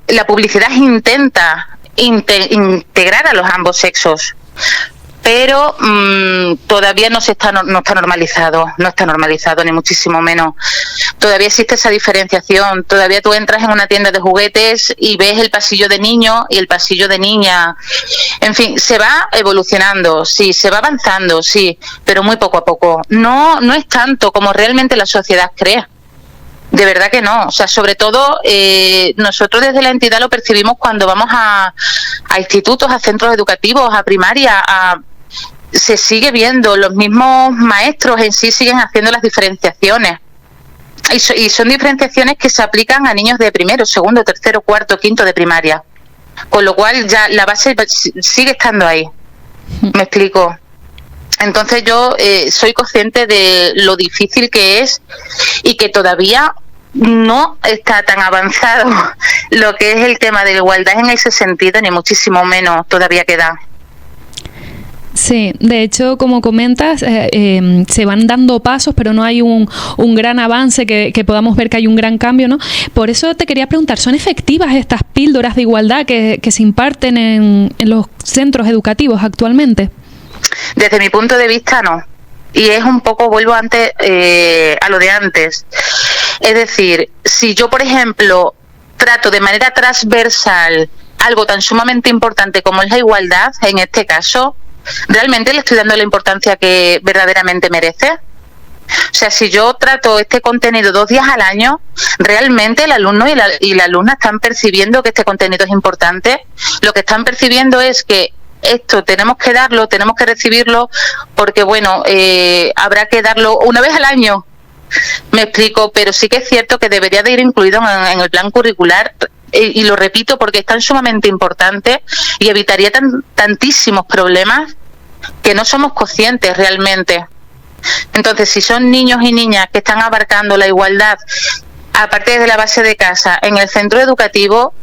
la publicidad intenta integrar a los ambos sexos, pero todavía no está normalizado, ni muchísimo menos. Todavía existe esa diferenciación. Todavía tú entras en una tienda de juguetes y ves el pasillo de niño y el pasillo de niña. En fin, se va evolucionando, sí, se va avanzando, sí, pero muy poco a poco. No es tanto como realmente la sociedad cree. De verdad que no. O sea, sobre todo nosotros desde la entidad lo percibimos cuando vamos a institutos, a centros educativos, a primaria, se sigue viendo, los mismos maestros en sí siguen haciendo las diferenciaciones. Y son diferenciaciones que se aplican a niños de primero, segundo, tercero, cuarto, quinto de primaria. Con lo cual ya la base sigue estando ahí. ¿Me explico? Entonces yo soy consciente de lo difícil que es y que todavía no está tan avanzado lo que es el tema de la igualdad en ese sentido, ni muchísimo menos, todavía queda. Sí, de hecho, como comentas, se van dando pasos, pero no hay un gran avance que podamos ver que hay un gran cambio, ¿no? Por eso te quería preguntar, ¿son efectivas estas píldoras de igualdad que se imparten en los centros educativos actualmente? Desde mi punto de vista, no. Y es un poco, vuelvo antes a lo de antes. Es decir, si yo, por ejemplo, trato de manera transversal algo tan sumamente importante como es la igualdad, en este caso, ¿realmente le estoy dando la importancia que verdaderamente merece? O sea, si yo trato este contenido 2 días al año, ¿realmente el alumno y la alumna están percibiendo que este contenido es importante? Lo que están percibiendo es que esto tenemos que darlo, tenemos que recibirlo, porque bueno, habrá que darlo una vez al año. Me explico, pero sí que es cierto que debería de ir incluido en el plan curricular, y lo repito porque es tan sumamente importante y evitaría tantísimos problemas que no somos conscientes realmente. Entonces, si son niños y niñas que están abarcando la igualdad a partir de la base de casa en el centro educativo,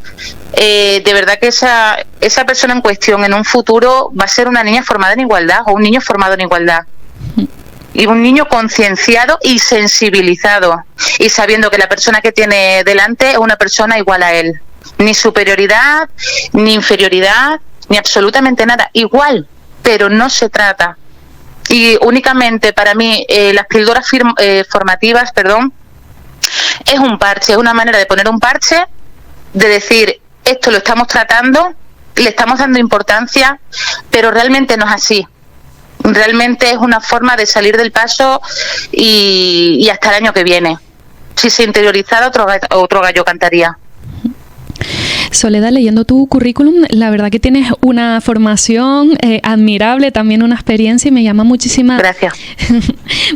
de verdad que esa persona en cuestión en un futuro va a ser una niña formada en igualdad o un niño formado en igualdad. Y un niño concienciado y sensibilizado y sabiendo que la persona que tiene delante es una persona igual a él. Ni superioridad, ni inferioridad, ni absolutamente nada. Igual, pero no se trata. Y únicamente para mí las píldoras formativas, es un parche, es una manera de poner un parche, de decir, esto lo estamos tratando, le estamos dando importancia, pero realmente no es así. Realmente es una forma de salir del paso y hasta el año que viene. Si se interiorizara, otro gallo cantaría. Soledad, leyendo tu currículum, la verdad que tienes una formación admirable, también una experiencia, y me llama muchísima... Gracias.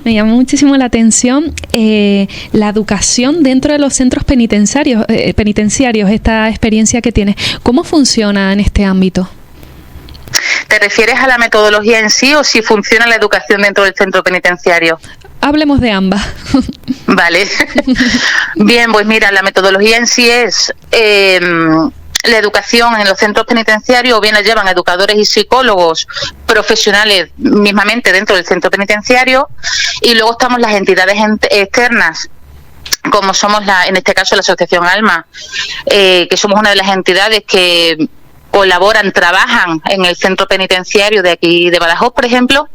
Me llama muchísimo la atención la educación dentro de los centros penitenciarios, esta experiencia que tienes. ¿Cómo funciona en este ámbito? ¿Te refieres a la metodología en sí o si funciona la educación dentro del centro penitenciario? Hablemos de ambas. Vale. Bien, pues mira, la metodología en sí es la educación en los centros penitenciarios, o bien la llevan educadores y psicólogos profesionales mismamente dentro del centro penitenciario, y luego estamos las entidades externas, como somos en este caso la Asociación Alma, que somos una de las entidades que colaboran, trabajan en el centro penitenciario de aquí de Badajoz, por ejemplo.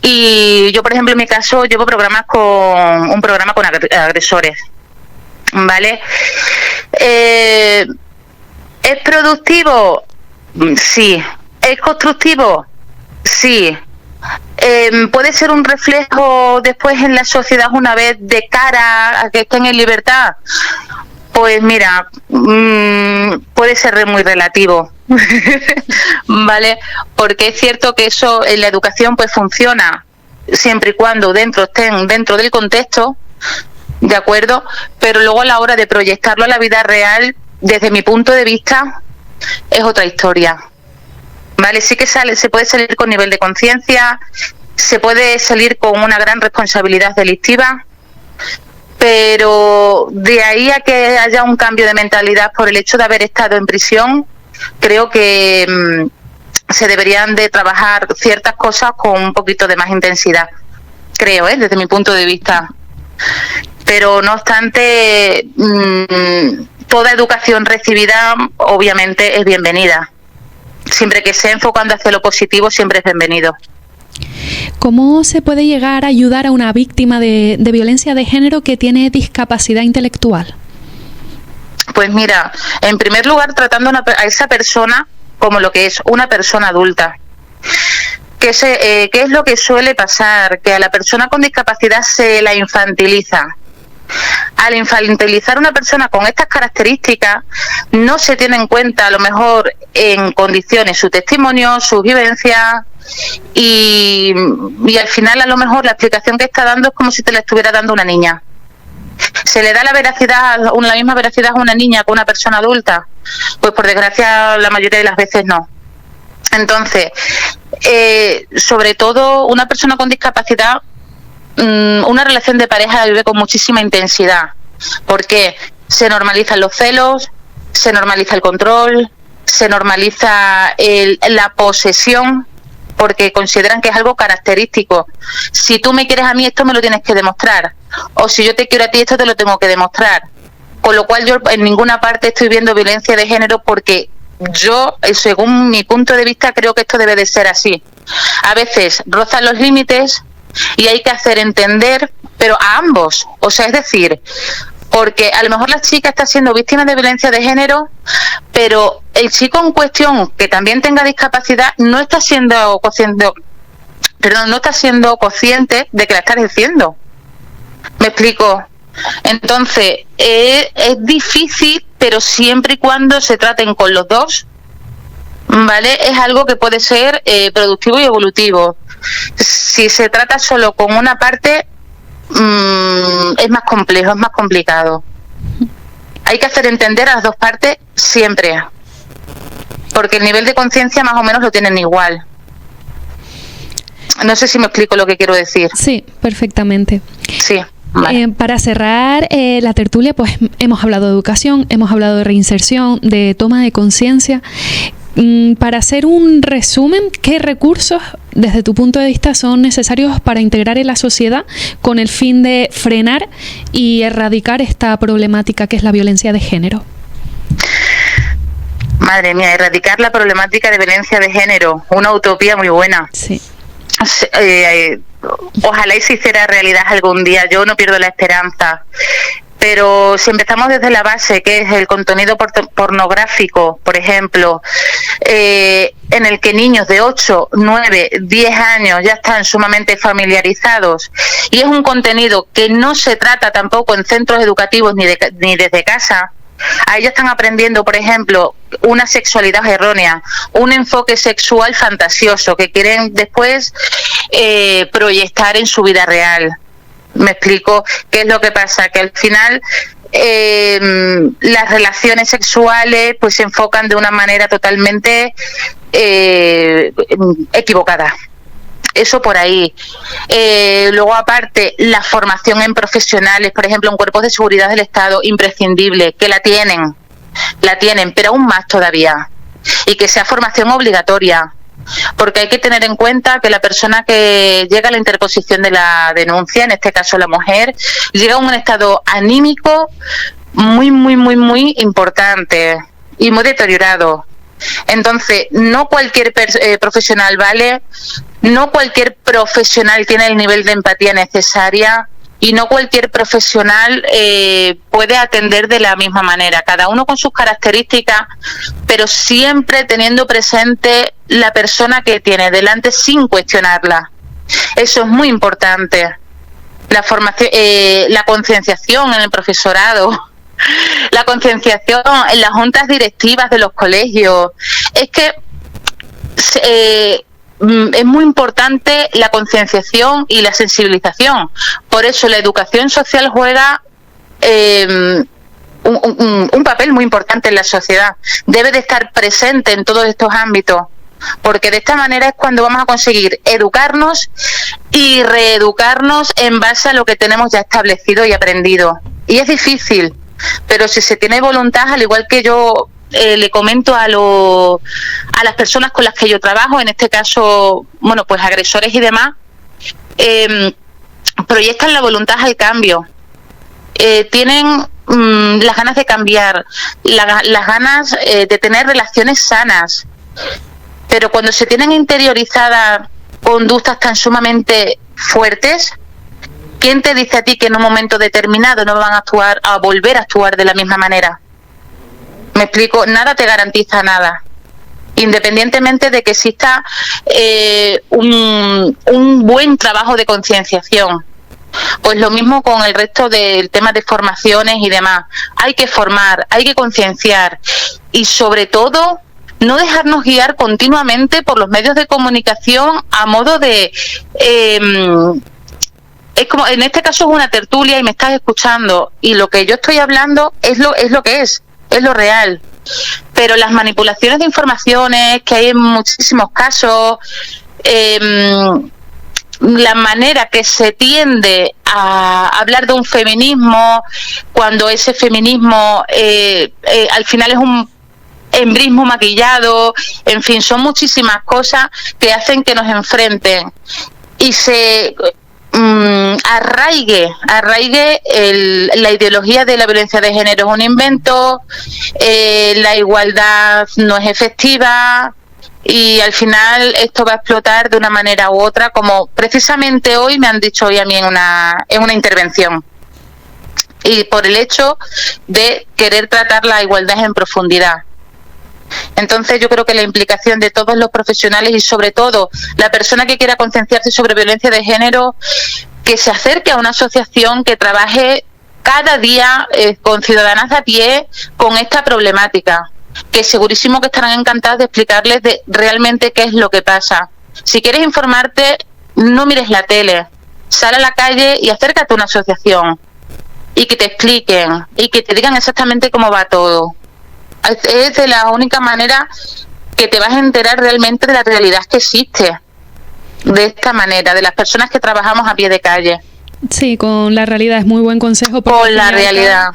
Y yo, por ejemplo, en mi caso llevo un programa con agresores, ¿vale? ¿Es productivo? Sí. ¿Es constructivo? Sí. ¿Puede ser un reflejo después en la sociedad una vez de cara a que estén en libertad? Pues mira, puede ser muy relativo, ¿vale? Porque es cierto que eso en la educación pues funciona siempre y cuando estén dentro del contexto, ¿de acuerdo? Pero luego a la hora de proyectarlo a la vida real, desde mi punto de vista, es otra historia, ¿vale? Sí que se puede salir con nivel de conciencia, se puede salir con una gran responsabilidad delictiva, pero de ahí a que haya un cambio de mentalidad por el hecho de haber estado en prisión, creo que se deberían de trabajar ciertas cosas con un poquito de más intensidad, creo, desde mi punto de vista. Pero no obstante, toda educación recibida obviamente es bienvenida. Siempre que sea enfocando hacia lo positivo, siempre es bienvenido. ¿Cómo se puede llegar a ayudar a una víctima de violencia de género que tiene discapacidad intelectual? Pues mira, en primer lugar tratando a esa persona como lo que es una persona adulta. ¿Qué es lo que suele pasar? Que a la persona con discapacidad se la infantiliza. Al infantilizar a una persona con estas características, no se tiene en cuenta a lo mejor en condiciones su testimonio, sus vivencias, y al final a lo mejor la explicación que está dando es como si te la estuviera dando una niña. ¿Se le da la misma veracidad a una niña que a una persona adulta? Pues por desgracia la mayoría de las veces no. Entonces, sobre todo una persona con discapacidad, una relación de pareja la vive con muchísima intensidad, porque se normalizan los celos, se normaliza el control, se normaliza la posesión, porque consideran que es algo característico. Si tú me quieres a mí, esto me lo tienes que demostrar, o si yo te quiero a ti, esto te lo tengo que demostrar. Con lo cual yo en ninguna parte estoy viendo violencia de género, porque yo, según mi punto de vista, creo que esto debe de ser así. A veces rozan los límites y hay que hacer entender, pero a ambos, o sea, es decir, porque a lo mejor la chica está siendo víctima de violencia de género, pero el chico en cuestión, que también tenga discapacidad, no está siendo consciente de que la está ejerciendo. ¿Me explico? Entonces, es difícil, pero siempre y cuando se traten con los dos, ¿vale? Es algo que puede ser productivo y evolutivo. Si se trata solo con una parte, es más complejo, es más complicado. Hay que hacer entender a las dos partes siempre, porque el nivel de conciencia más o menos lo tienen igual. No sé si me explico lo que quiero decir. Sí, perfectamente. Sí. Vale. Para cerrar la tertulia, pues hemos hablado de educación, hemos hablado de reinserción, de toma de conciencia. Para hacer un resumen, ¿qué recursos, desde tu punto de vista, son necesarios para integrar en la sociedad con el fin de frenar y erradicar esta problemática que es la violencia de género? Madre mía, erradicar la problemática de violencia de género, una utopía muy buena. Sí. Ojalá y se hiciera realidad algún día, yo no pierdo la esperanza. Pero si empezamos desde la base, que es el contenido pornográfico, por ejemplo, en el que niños de 8, 9, 10 años ya están sumamente familiarizados, y es un contenido que no se trata tampoco en centros educativos ni desde casa. Ahí ya están aprendiendo, por ejemplo, una sexualidad errónea, un enfoque sexual fantasioso que quieren después proyectar en su vida real. Me explico qué es lo que pasa, que al final las relaciones sexuales pues se enfocan de una manera totalmente equivocada. Eso por ahí. Luego, aparte, la formación en profesionales, por ejemplo, en cuerpos de seguridad del Estado, imprescindible, que la tienen, pero aún más todavía. Y que sea formación obligatoria. Porque hay que tener en cuenta que la persona que llega a la interposición de la denuncia, en este caso la mujer, llega a un estado anímico muy, muy, muy, muy importante y muy deteriorado. Entonces, no cualquier profesional vale, no cualquier profesional tiene el nivel de empatía necesaria, y no cualquier profesional puede atender de la misma manera, cada uno con sus características, pero siempre teniendo presente la persona que tiene delante sin cuestionarla. Eso es muy importante. La formación, la concienciación en el profesorado, La concienciación en las juntas directivas de los colegios. Es que es muy importante la concienciación y la sensibilización. Por eso la educación social juega un papel muy importante en la sociedad. Debe de estar presente en todos estos ámbitos, porque de esta manera es cuando vamos a conseguir educarnos y reeducarnos en base a lo que tenemos ya establecido y aprendido. Y es difícil, pero si se tiene voluntad, al igual que yo le comento a las personas con las que yo trabajo, en este caso, bueno, pues agresores y demás, proyectan la voluntad al cambio. Tienen las ganas de cambiar, las ganas de tener relaciones sanas, pero cuando se tienen interiorizadas conductas tan sumamente fuertes, ¿quién te dice a ti que en un momento determinado no van a volver a actuar de la misma manera? Me explico, nada te garantiza nada, independientemente de que exista un buen trabajo de concienciación. Pues lo mismo con el resto del tema de formaciones y demás. Hay que formar, hay que concienciar y sobre todo no dejarnos guiar continuamente por los medios de comunicación a modo de... es como, en este caso es una tertulia y me estás escuchando y lo que yo estoy hablando es lo que es lo real. Pero las manipulaciones de informaciones que hay en muchísimos casos, la manera que se tiende a hablar de un feminismo cuando ese feminismo al final es un embrismo maquillado, en fin, son muchísimas cosas que hacen que nos enfrenten y se arraigue la ideología de la violencia de género es un invento, la igualdad no es efectiva y al final esto va a explotar de una manera u otra, como precisamente hoy me han dicho hoy a mí en una intervención, y por el hecho de querer tratar la igualdad en profundidad. Entonces yo creo que la implicación de todos los profesionales y sobre todo la persona que quiera concienciarse sobre violencia de género, que se acerque a una asociación que trabaje cada día con ciudadanas a pie con esta problemática, que segurísimo que estarán encantados de explicarles de realmente qué es lo que pasa. Si quieres informarte, no mires la tele, sal a la calle y acércate a una asociación y que te expliquen y que te digan exactamente cómo va todo. Es de la única manera que te vas a enterar realmente de la realidad que existe, de esta manera, de las personas que trabajamos a pie de calle. Sí, con la realidad es muy buen consejo. Con la realidad.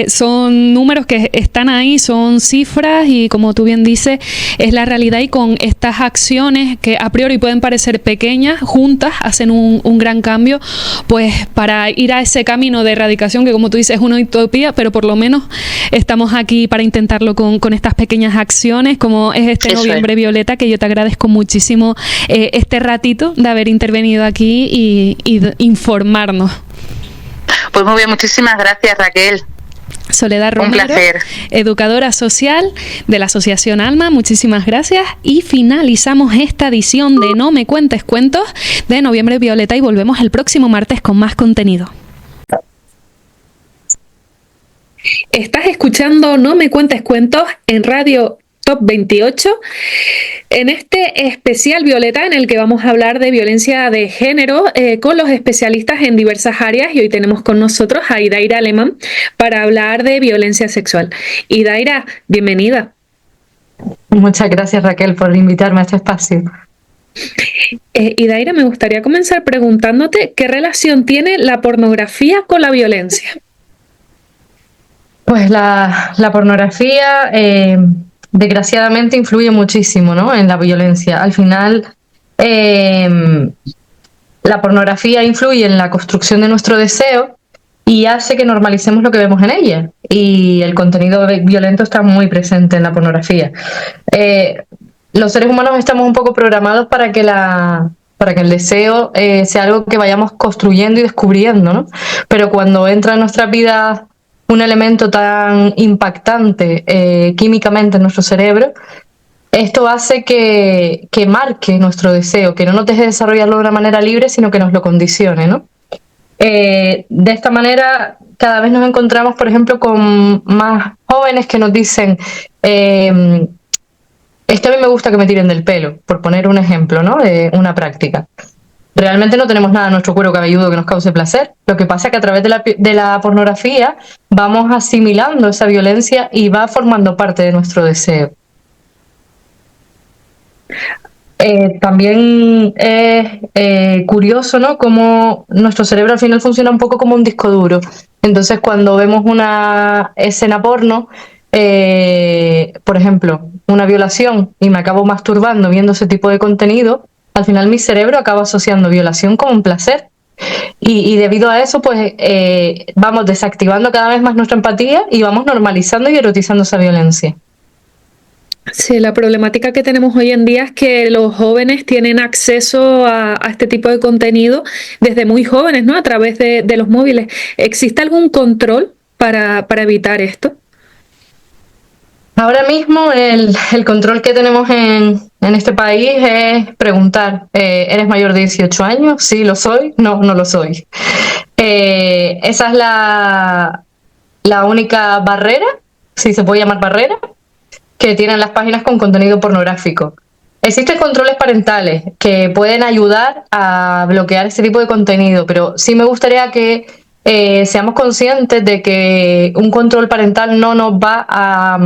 Son números que están ahí, son cifras y como tú bien dices, es la realidad y con estas acciones que a priori pueden parecer pequeñas, juntas hacen un gran cambio, pues para ir a ese camino de erradicación que como tú dices es una utopía, pero por lo menos estamos aquí para intentarlo con estas pequeñas acciones como es este Eso Noviembre Violeta, que yo te agradezco muchísimo este ratito de haber intervenido aquí y informarnos. Pues muy bien, muchísimas gracias, Raquel. Soledad Romero, un placer. Educadora social de la Asociación Alma, muchísimas gracias y finalizamos esta edición de No me cuentes cuentos de Noviembre Violeta y volvemos el próximo martes con más contenido. Estás escuchando No me cuentes cuentos en Radio Top 28, en este especial Violeta en el que vamos a hablar de violencia de género con los especialistas en diversas áreas y hoy tenemos con nosotros a Idaira Alemán para hablar de violencia sexual. Idaira, bienvenida. Muchas gracias, Raquel, por invitarme a este espacio. Idaira, me gustaría comenzar preguntándote qué relación tiene la pornografía con la violencia. Pues la pornografía desgraciadamente influye muchísimo, ¿no?, en la violencia. Al final, la pornografía influye en la construcción de nuestro deseo y hace que normalicemos lo que vemos en ella. Y el contenido violento está muy presente en la pornografía. Los seres humanos estamos un poco programados para que el deseo sea algo que vayamos construyendo y descubriendo, ¿no? Pero cuando entra en nuestra vida un elemento tan impactante químicamente en nuestro cerebro, esto hace que marque nuestro deseo, que no nos deje desarrollarlo de una manera libre, sino que nos lo condicione, ¿no? De esta manera, cada vez nos encontramos, por ejemplo, con más jóvenes que nos dicen, es que a mí me gusta que me tiren del pelo, por poner un ejemplo, ¿no? De una práctica. Realmente no tenemos nada en nuestro cuero cabelludo que nos cause placer. Lo que pasa es que a través de la pornografía vamos asimilando esa violencia y va formando parte de nuestro deseo. También es curioso, ¿no? Cómo nuestro cerebro al final funciona un poco como un disco duro. Entonces, cuando vemos una escena porno, por ejemplo, una violación, y me acabo masturbando viendo ese tipo de contenido, al final mi cerebro acaba asociando violación con un placer. Y debido a eso, pues vamos desactivando cada vez más nuestra empatía y vamos normalizando y erotizando esa violencia. Sí, la problemática que tenemos hoy en día es que los jóvenes tienen acceso a este tipo de contenido desde muy jóvenes, ¿no? A través de los móviles. ¿Existe algún control para evitar esto? Ahora mismo el control que tenemos en este país es preguntar, ¿eres mayor de 18 años? Sí, lo soy. No, no lo soy. Esa es la única barrera, si se puede llamar barrera, que tienen las páginas con contenido pornográfico. Existen controles parentales que pueden ayudar a bloquear este tipo de contenido, pero sí me gustaría que seamos conscientes de que un control parental no nos va a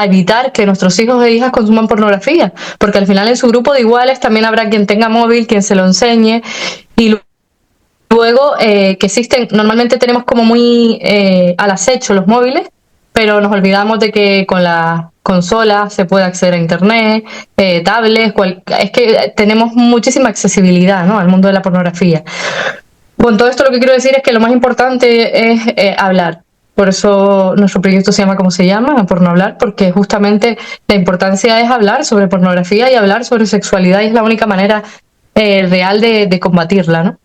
evitar que nuestros hijos e hijas consuman pornografía, porque al final en su grupo de iguales también habrá quien tenga móvil, quien se lo enseñe, y luego que existen, normalmente tenemos como muy al acecho los móviles, pero nos olvidamos de que con las consolas se puede acceder a internet, tablets, es que tenemos muchísima accesibilidad, ¿no?, al mundo de la pornografía. Con todo esto lo que quiero decir es que lo más importante es hablar. Por eso nuestro proyecto se llama como se llama, Porno Hablar, porque justamente la importancia es hablar sobre pornografía y hablar sobre sexualidad, y es la única manera real de combatirla, ¿no?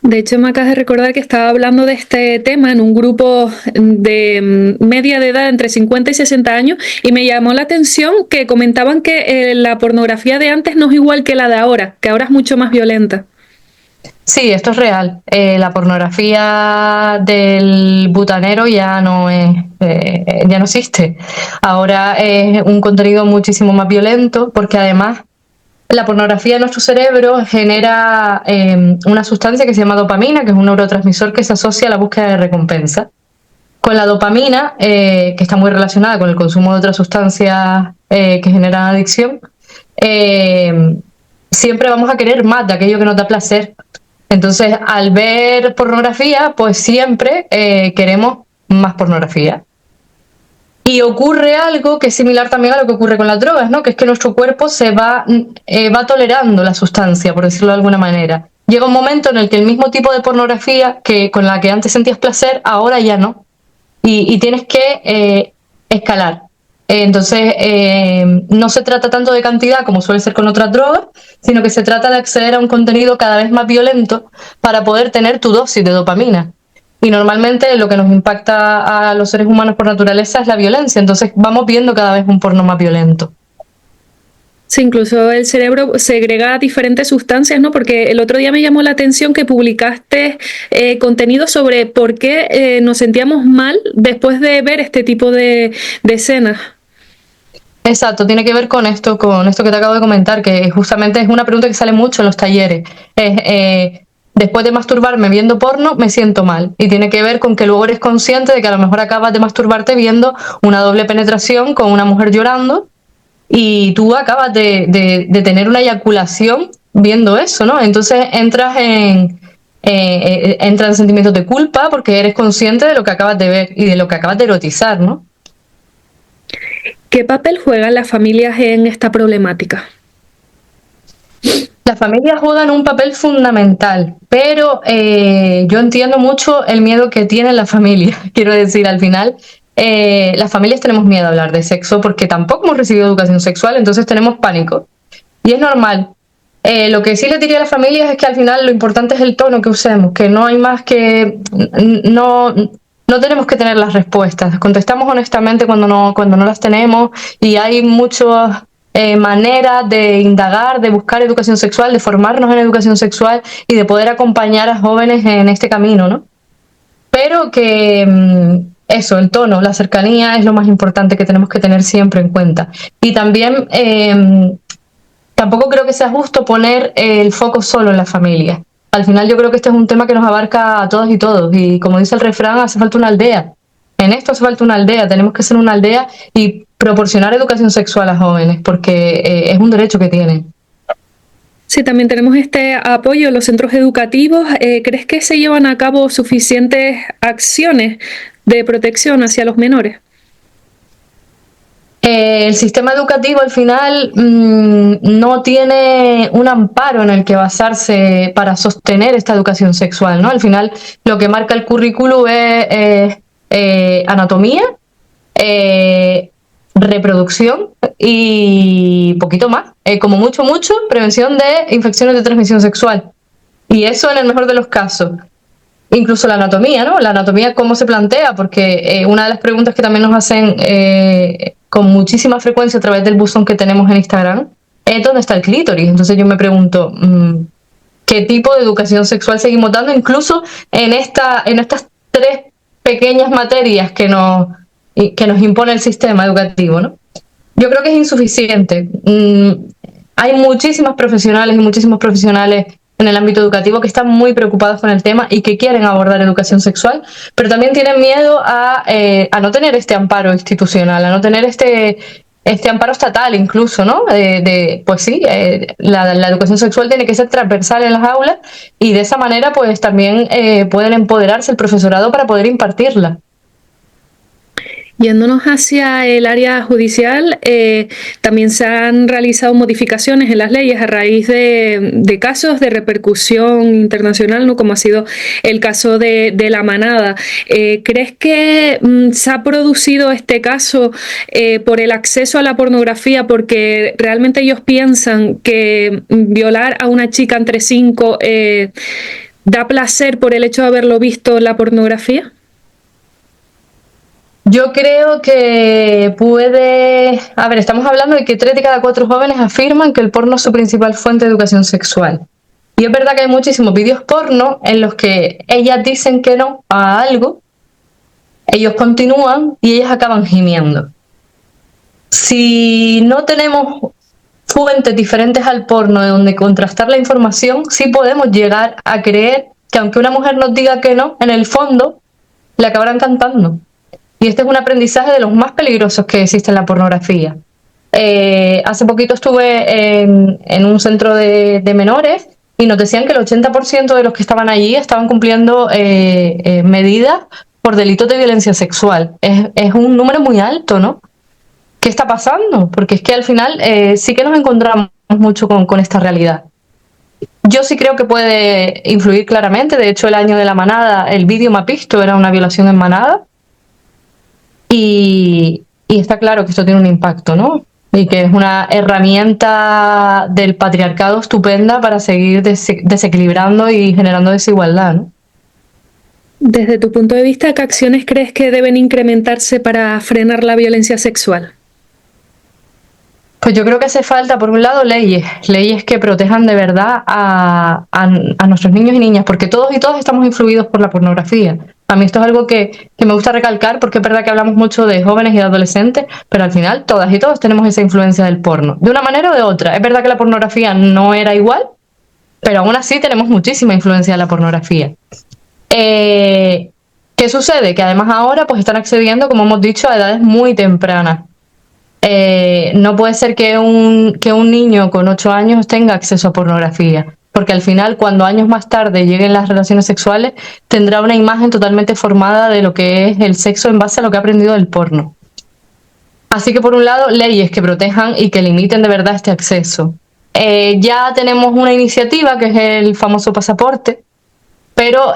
De hecho, me acabas de recordar que estaba hablando de este tema en un grupo de media de edad, entre 50 y 60 años, y me llamó la atención que comentaban que la pornografía de antes no es igual que la de ahora, que ahora es mucho más violenta. Sí, esto es real. La pornografía del butanero ya no existe. Ahora es un contenido muchísimo más violento, porque además la pornografía en nuestro cerebro genera una sustancia que se llama dopamina, que es un neurotransmisor que se asocia a la búsqueda de recompensa. Con la dopamina, que está muy relacionada con el consumo de otras sustancias que generan adicción, siempre vamos a querer más de aquello que nos da placer. Entonces, al ver pornografía, pues siempre queremos más pornografía. Y ocurre algo que es similar también a lo que ocurre con las drogas, ¿no? Que es que nuestro cuerpo se va tolerando la sustancia, por decirlo de alguna manera. Llega un momento en el que el mismo tipo de pornografía con la que antes sentías placer, ahora ya no. Y tienes que escalar. Entonces, no se trata tanto de cantidad como suele ser con otras drogas, sino que se trata de acceder a un contenido cada vez más violento para poder tener tu dosis de dopamina. Y normalmente lo que nos impacta a los seres humanos por naturaleza es la violencia, entonces vamos viendo cada vez un porno más violento. Sí, incluso el cerebro segrega diferentes sustancias, ¿no? Porque el otro día me llamó la atención que publicaste contenido sobre por qué nos sentíamos mal después de ver este tipo de escenas. Exacto, tiene que ver con esto que te acabo de comentar, que justamente es una pregunta que sale mucho en los talleres. Después de masturbarme viendo porno, me siento mal. Y tiene que ver con que luego eres consciente de que a lo mejor acabas de masturbarte viendo una doble penetración con una mujer llorando, y tú acabas de tener una eyaculación viendo eso, ¿no? Entonces entran sentimientos de culpa porque eres consciente de lo que acabas de ver y de lo que acabas de erotizar, ¿no? ¿Qué papel juegan las familias en esta problemática? Las familias juegan un papel fundamental, pero yo entiendo mucho el miedo que tienen las familias. Quiero decir, al final, las familias tenemos miedo a hablar de sexo porque tampoco hemos recibido educación sexual, entonces tenemos pánico. Y es normal. Lo que sí les diría a las familias es que al final lo importante es el tono que usemos, que no hay más que... No tenemos que tener las respuestas. Contestamos honestamente cuando no las tenemos, y hay muchos manera de indagar, de buscar educación sexual, de formarnos en educación sexual y de poder acompañar a jóvenes en este camino, ¿no? Pero que eso, el tono, la cercanía es lo más importante que tenemos que tener siempre en cuenta. Y también tampoco creo que sea justo poner el foco solo en la familia. Al final yo creo que este es un tema que nos abarca a todas y todos. Y como dice el refrán, hace falta una aldea. En esto hace falta una aldea. Tenemos que ser una aldea y proporcionar educación sexual a jóvenes, porque es un derecho que tienen. Sí, también tenemos este apoyo en los centros educativos. ¿Crees que se llevan a cabo suficientes acciones de protección hacia los menores? El sistema educativo al final no tiene un amparo en el que basarse para sostener esta educación sexual, ¿no? Al final lo que marca el currículo es anatomía, reproducción y poquito más. Como mucho, prevención de infecciones de transmisión sexual. Y eso en el mejor de los casos. Incluso la anatomía, ¿no? La anatomía, ¿cómo se plantea? Porque una de las preguntas que también nos hacen con muchísima frecuencia a través del buzón que tenemos en Instagram es ¿dónde está el clítoris? Entonces yo me pregunto, ¿qué tipo de educación sexual seguimos dando? Incluso en estas 3 pequeñas materias que nos impone el sistema educativo, ¿no? Yo creo que es insuficiente. Hay muchísimas profesionales y muchísimos profesionales en el ámbito educativo que están muy preocupados con el tema y que quieren abordar educación sexual, pero también tienen miedo a no tener este amparo institucional, a no tener este amparo estatal incluso, ¿no? Pues sí, la educación sexual tiene que ser transversal en las aulas y de esa manera pues también pueden empoderarse el profesorado para poder impartirla. Yéndonos hacia el área judicial, también se han realizado modificaciones en las leyes a raíz de casos de repercusión internacional, ¿no? Como ha sido el caso de La Manada. ¿Crees que se ha producido este caso por el acceso a la pornografía porque realmente ellos piensan que violar a una chica entre 5 da placer por el hecho de haberlo visto en la pornografía? Yo creo que puede... A ver, estamos hablando de que 3 de cada 4 jóvenes afirman que el porno es su principal fuente de educación sexual. Y es verdad que hay muchísimos vídeos porno en los que ellas dicen que no a algo, ellos continúan y ellas acaban gimiendo. Si no tenemos fuentes diferentes al porno de donde contrastar la información, sí podemos llegar a creer que aunque una mujer nos diga que no, en el fondo le acabarán cantando. Y este es un aprendizaje de los más peligrosos que existe en la pornografía. Hace poquito estuve en un centro de menores y nos decían que el 80% de los que estaban allí estaban cumpliendo medidas por delitos de violencia sexual. Es un número muy alto, ¿no? ¿Qué está pasando? Porque es que al final sí que nos encontramos mucho con esta realidad. Yo sí creo que puede influir claramente. De hecho, el año de La Manada, el vídeo Mapisto era una violación en manada. Y está claro que esto tiene un impacto, ¿no? Y que es una herramienta del patriarcado estupenda para seguir desequilibrando y generando desigualdad, ¿no? Desde tu punto de vista, ¿qué acciones crees que deben incrementarse para frenar la violencia sexual? Pues yo creo que hace falta, por un lado, leyes que protejan de verdad a nuestros niños y niñas, porque todos y todas estamos influidos por la pornografía. A mí esto es algo que me gusta recalcar porque es verdad que hablamos mucho de jóvenes y de adolescentes, pero al final todas y todos tenemos esa influencia del porno, de una manera o de otra. Es verdad que la pornografía no era igual, pero aún así tenemos muchísima influencia de la pornografía. ¿Qué sucede? Que además ahora pues están accediendo, como hemos dicho, a edades muy tempranas. No puede ser que un niño con 8 años tenga acceso a pornografía, porque al final, cuando años más tarde lleguen las relaciones sexuales, tendrá una imagen totalmente formada de lo que es el sexo en base a lo que ha aprendido del porno. Así que, por un lado, leyes que protejan y que limiten de verdad este acceso. Ya tenemos una iniciativa que es el famoso pasaporte, pero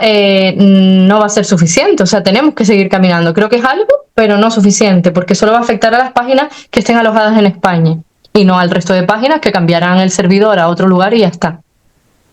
no va a ser suficiente. O sea, tenemos que seguir caminando. Creo que es algo, pero no suficiente, porque solo va a afectar a las páginas que estén alojadas en España y no al resto de páginas que cambiarán el servidor a otro lugar y ya está.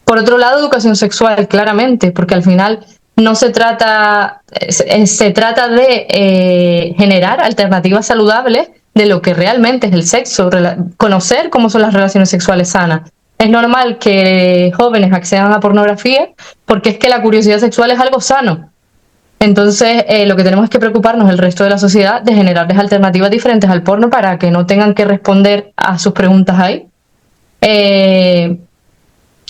Por otro lado, educación sexual, claramente, porque al final no se trata de generar alternativas saludables de lo que realmente es el sexo, conocer cómo son las relaciones sexuales sanas. Es normal que jóvenes accedan a pornografía porque es que la curiosidad sexual es algo sano. Entonces, lo que tenemos es que preocuparnos el resto de la sociedad de generarles alternativas diferentes al porno para que no tengan que responder a sus preguntas ahí.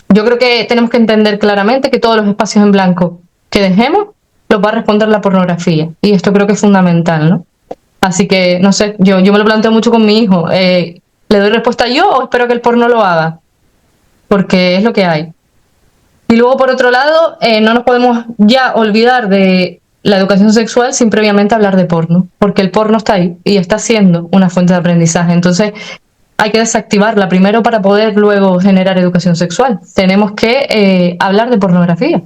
Yo creo que tenemos que entender claramente que todos los espacios en blanco que dejemos los va a responder la pornografía. Y esto creo que es fundamental, ¿no? Así que, no sé, yo me lo planteo mucho con mi hijo. ¿Le doy respuesta yo o espero que el porno lo haga? Porque es lo que hay. Y luego, por otro lado, no nos podemos ya olvidar de la educación sexual sin previamente hablar de porno, porque el porno está ahí y está siendo una fuente de aprendizaje. Entonces, hay que desactivarla primero para poder luego generar educación sexual. Tenemos que hablar de pornografía.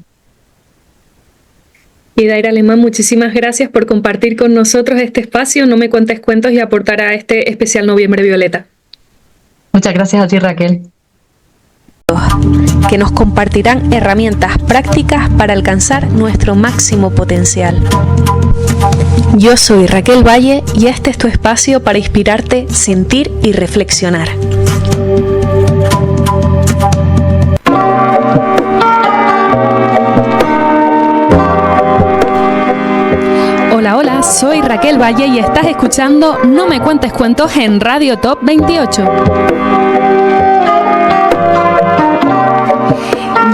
Idaira Alemán, muchísimas gracias por compartir con nosotros este espacio. No me cuentes cuentos y aportar a este especial Noviembre Violeta. Muchas gracias a ti, Raquel. Que nos compartirán herramientas prácticas para alcanzar nuestro máximo potencial. Yo soy Raquel Valle y este es tu espacio para inspirarte, sentir y reflexionar. Hola, soy Raquel Valle y estás escuchando No me cuentes cuentos en Radio Top 28.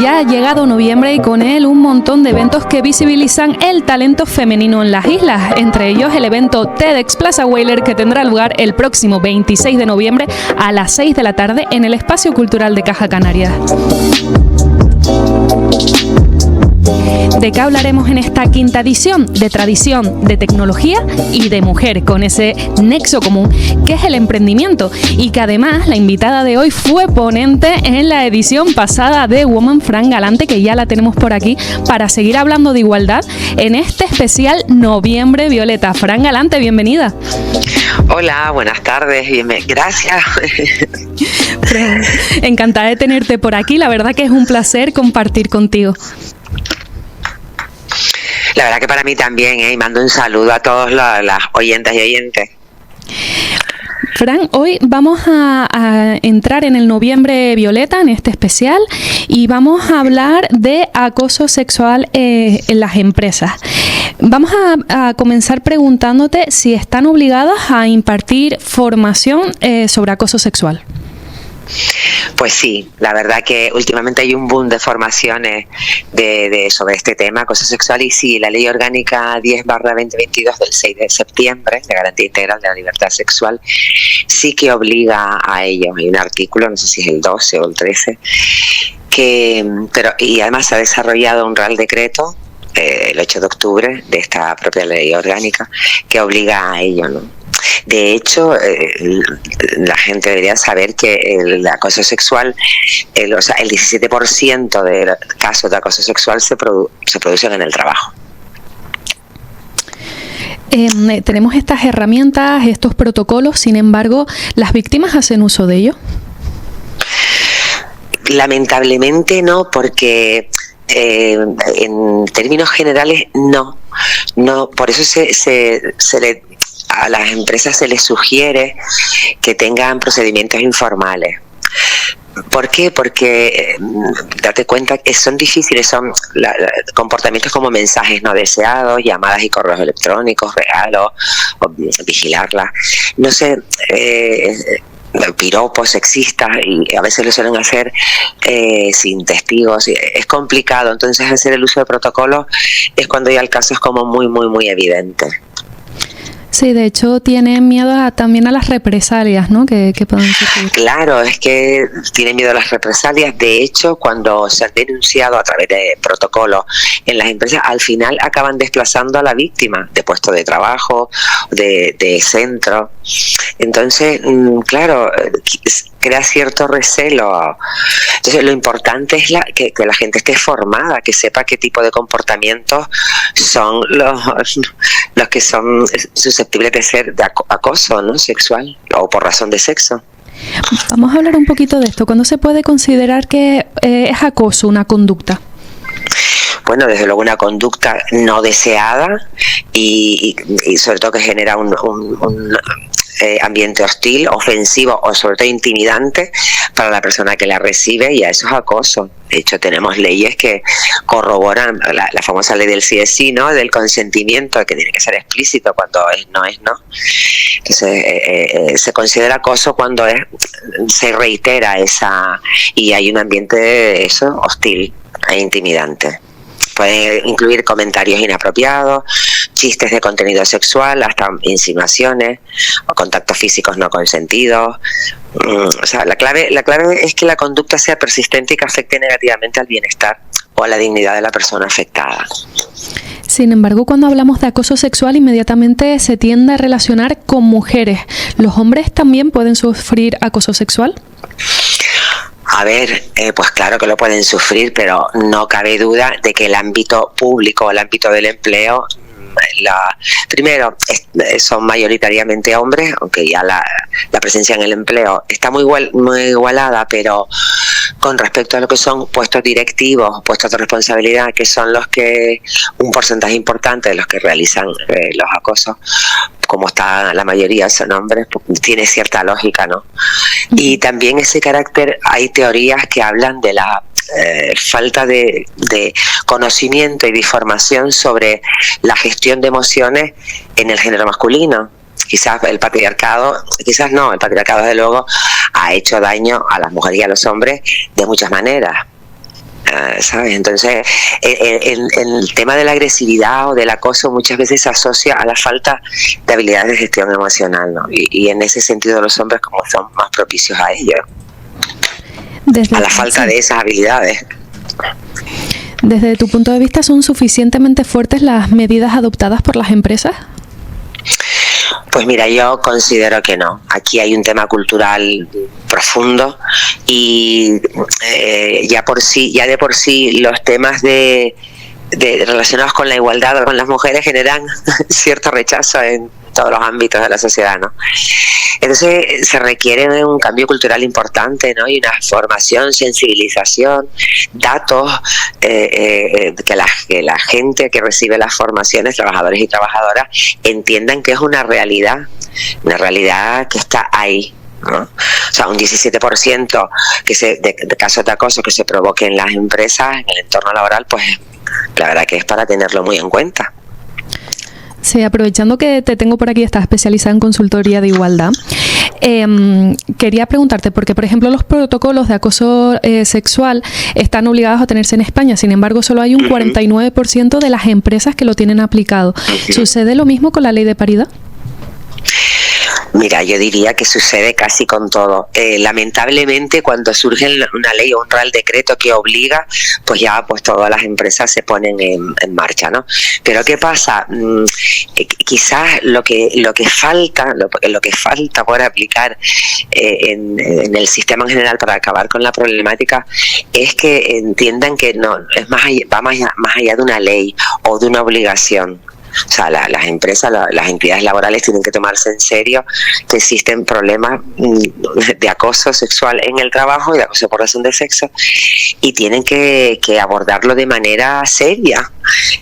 Ya ha llegado noviembre y con él un montón de eventos que visibilizan el talento femenino en las islas, entre ellos el evento TEDx Plaza Whaler que tendrá lugar el próximo 26 de noviembre a las 6 de la tarde en el Espacio Cultural de Caja Canarias. ¿De qué hablaremos en esta quinta edición? De tradición, de tecnología y de mujer, con ese nexo común que es el emprendimiento, y que además la invitada de hoy fue ponente en la edición pasada de Woman, Fran Galante, que ya la tenemos por aquí para seguir hablando de igualdad en este especial Noviembre Violeta. Fran Galante, bienvenida. Hola, buenas tardes, gracias. Fran, encantada de tenerte por aquí, la verdad que es un placer compartir contigo. La verdad que para mí también, y mando un saludo a todos las oyentas y oyentes. Fran, hoy vamos a entrar en el Noviembre Violeta, en este especial, y vamos a hablar de acoso sexual en las empresas. Vamos a comenzar preguntándote si están obligadas a impartir formación sobre acoso sexual. Pues sí, la verdad que últimamente hay un boom de formaciones sobre este tema, acoso sexual, y sí, la Ley Orgánica 10/2022 del 6 de septiembre de Garantía Integral de la Libertad Sexual sí que obliga a ello. Hay un artículo, no sé si es el 12 o el 13, y además se ha desarrollado un Real Decreto el 8 de octubre de esta propia Ley Orgánica que obliga a ello, ¿no? De hecho, la gente debería saber que el acoso sexual, el 17% de casos de acoso sexual se producen en el trabajo. Tenemos estas herramientas, estos protocolos, sin embargo, ¿las víctimas hacen uso de ello? Lamentablemente no, porque en términos generales no, por eso a las empresas se les sugiere que tengan procedimientos informales. ¿Por qué? Porque date cuenta que son difíciles, son comportamientos como mensajes no deseados, llamadas y correos electrónicos, regalos, o vigilarlas. No sé, piropos sexistas, y a veces lo suelen hacer sin testigos. Es complicado, entonces hacer el uso de protocolos es cuando ya el caso es como muy, muy, muy evidente. Sí, de hecho tienen miedo también a las represalias, ¿no? Que puedan suceder. Claro, es que tienen miedo a las represalias. De hecho, cuando se han denunciado a través de protocolos en las empresas, al final acaban desplazando a la víctima de puesto de trabajo, de centro. Entonces, claro, crea cierto recelo. Entonces, lo importante es que la gente esté formada, que sepa qué tipo de comportamientos son los que son susceptibles de ser de acoso, ¿no?, sexual o por razón de sexo. Vamos a hablar un poquito de esto. ¿Cuándo se puede considerar que es acoso una conducta? Bueno, desde luego una conducta no deseada y sobre todo que genera ambiente hostil, ofensivo o sobre todo intimidante para la persona que la recibe, y a eso es acoso. De hecho, tenemos leyes que corroboran la famosa ley del sí es sí, ¿no? Del consentimiento, que tiene que ser explícito, cuando no es no. Entonces, se considera acoso cuando se reitera y hay un ambiente hostil e intimidante. Puede incluir comentarios inapropiados, chistes de contenido sexual, hasta insinuaciones o contactos físicos no consentidos. O sea, la clave es que la conducta sea persistente y que afecte negativamente al bienestar o a la dignidad de la persona afectada. Sin embargo, cuando hablamos de acoso sexual, inmediatamente se tiende a relacionar con mujeres. ¿Los hombres también pueden sufrir acoso sexual? A ver, pues claro que lo pueden sufrir, pero no cabe duda de que el ámbito público, el ámbito del empleo, primero son mayoritariamente hombres, aunque ya la presencia en el empleo está muy igualada, pero con respecto a lo que son puestos directivos, puestos de responsabilidad, que son un porcentaje importante de los que realizan los acosos, como está la mayoría son hombres, pues tiene cierta lógica, ¿no? Y también ese carácter, hay teorías que hablan de la falta de conocimiento y de información sobre la gestión de emociones en el género masculino. Quizás el patriarcado desde luego ha hecho daño a las mujeres y a los hombres de muchas maneras. ¿Sabes? Entonces, el tema de la agresividad o del acoso muchas veces se asocia a la falta de habilidades de gestión emocional, ¿no? Y en ese sentido los hombres como son más propicios a ello, a la falta de esas habilidades. Desde tu punto de vista, ¿son suficientemente fuertes las medidas adoptadas por las empresas? Pues mira, yo considero que no. Aquí hay un tema cultural profundo y ya de por sí los temas relacionados con la igualdad con las mujeres generan cierto rechazo en todos los ámbitos de la sociedad, ¿no? Entonces se requiere un cambio cultural importante, ¿no? Y una formación, sensibilización, datos, que la gente que recibe las formaciones, trabajadores y trabajadoras, entiendan que es una realidad que está ahí, ¿no? O sea, un 17% de casos de acoso que se provoquen en las empresas, en el entorno laboral, pues la verdad que es para tenerlo muy en cuenta. Sí, aprovechando que te tengo por aquí, estás especializada en consultoría de igualdad. Quería preguntarte, porque por ejemplo los protocolos de acoso sexual están obligados a tenerse en España, sin embargo solo hay un 49% de las empresas que lo tienen aplicado. ¿Sucede lo mismo con la ley de paridad? Mira, yo diría que sucede casi con todo. Lamentablemente, cuando surge una ley o un real decreto que obliga, pues ya pues todas las empresas se ponen en marcha, ¿no? Pero ¿qué pasa? Quizás lo que falta por aplicar en el sistema en general para acabar con la problemática es que entiendan que no es va más allá de una ley o de una obligación. O sea, las empresas, las entidades laborales tienen que tomarse en serio que existen problemas de acoso sexual en el trabajo y de acoso por razón de sexo, y tienen que abordarlo de manera seria,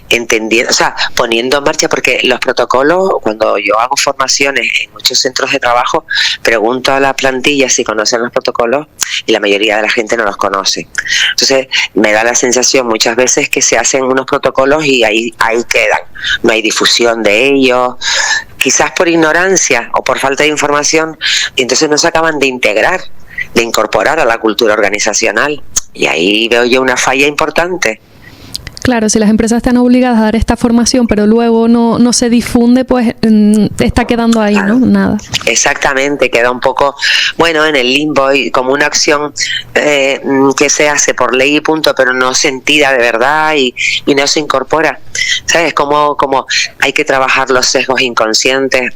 entendiendo, o sea, poniendo en marcha, porque los protocolos, cuando yo hago formaciones en muchos centros de trabajo, pregunto a la plantilla si conocen los protocolos y la mayoría de la gente no los conoce. Entonces me da la sensación muchas veces que se hacen unos protocolos y ahí quedan, no hay difusión de ellos, quizás por ignorancia o por falta de información, y entonces no se acaban de incorporar a la cultura organizacional, y ahí veo yo una falla importante. Claro, si las empresas están obligadas a dar esta formación, pero luego no se difunde, pues está quedando ahí, claro, ¿no? Nada. Exactamente, queda un poco, bueno, en el limbo y como una acción que se hace por ley y punto, pero no sentida de verdad y no se incorpora. ¿Sabes? Como hay que trabajar los sesgos inconscientes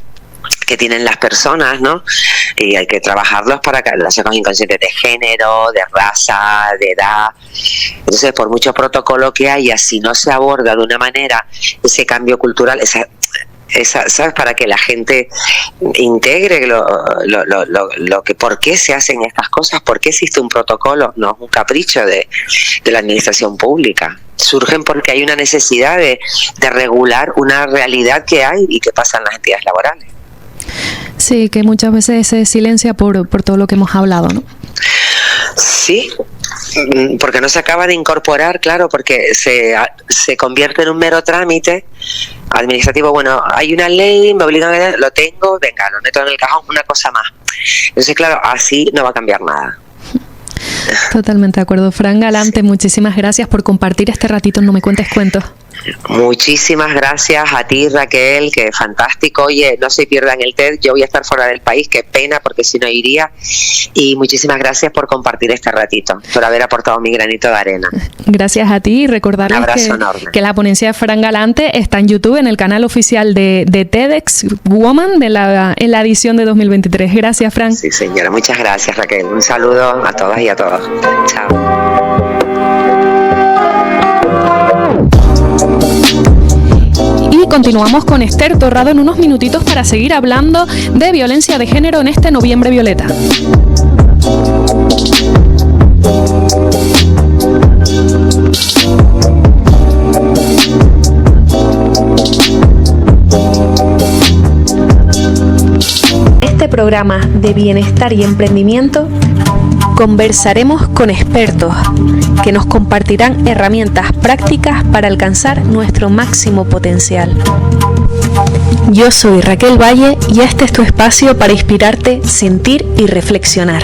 que tienen las personas, ¿no? Y hay que trabajarlos para que los sesgos inconscientes de género, de raza, de edad. Entonces, por mucho protocolo que haya, si no se aborda de una manera ese cambio cultural, esa ¿sabes? Para que la gente integre lo que, por qué se hacen estas cosas, por qué existe un protocolo, no es un capricho de la administración pública. Surgen porque hay una necesidad de regular una realidad que hay y que pasa en las entidades laborales. Sí, que muchas veces se silencia por todo lo que hemos hablado, ¿no? Sí, porque no se acaba de incorporar, claro, porque se convierte en un mero trámite administrativo. Bueno, hay una ley, me obligan a lo tengo, venga, lo meto en el cajón, una cosa más. Entonces, claro, así no va a cambiar nada. Totalmente de acuerdo. Fran Galante, muchísimas gracias por compartir este ratito en No Me Cuentes Cuentos. Muchísimas gracias a ti, Raquel, que fantástico. Oye, no se pierdan el TED, yo voy a estar fuera del país, qué pena, porque si no iría. Y muchísimas gracias por compartir este ratito, por haber aportado mi granito de arena. Gracias a ti y recordarles que la ponencia de Fran Galante está en YouTube, en el canal oficial de TEDx Woman en la edición de 2023. Gracias, Fran. Sí, señora, muchas gracias, Raquel. Un saludo a todas y a todos. Chao. Y continuamos con Esther Torrado en unos minutitos para seguir hablando de violencia de género en este Noviembre Violeta. Este programa de bienestar y emprendimiento conversaremos con expertos que nos compartirán herramientas prácticas para alcanzar nuestro máximo potencial. Yo soy Raquel Valle y este es tu espacio para inspirarte, sentir y reflexionar.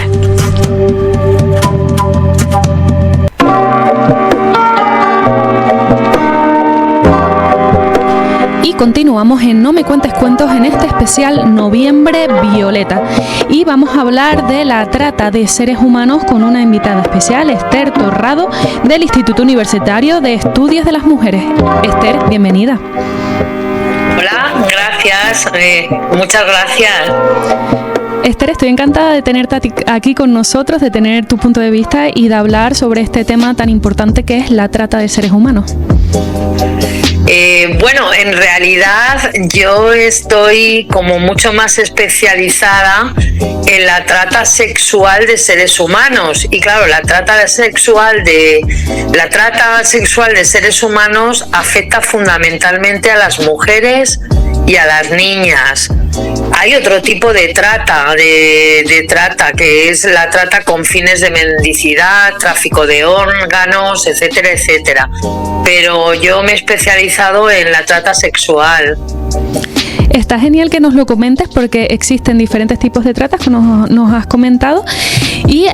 Y continuamos en No Me Cuentes Cuentos en este especial Noviembre Violeta. Y vamos a hablar de la trata de seres humanos con una invitada especial, Esther Torrado, del Instituto Universitario de Estudios de las Mujeres. Esther, bienvenida. Hola, gracias, muchas gracias. Esther, estoy encantada de tenerte aquí con nosotros, de tener tu punto de vista y de hablar sobre este tema tan importante que es la trata de seres humanos. Bueno, en realidad yo estoy como mucho más especializada en la trata sexual de seres humanos y claro, la trata sexual de seres humanos afecta fundamentalmente a las mujeres y a las niñas. Hay otro tipo de trata, que es la trata con fines de mendicidad, tráfico de órganos, etcétera, etcétera. Pero yo me he especializado en la trata sexual. Está genial que nos lo comentes porque existen diferentes tipos de tratas, como nos has comentado, y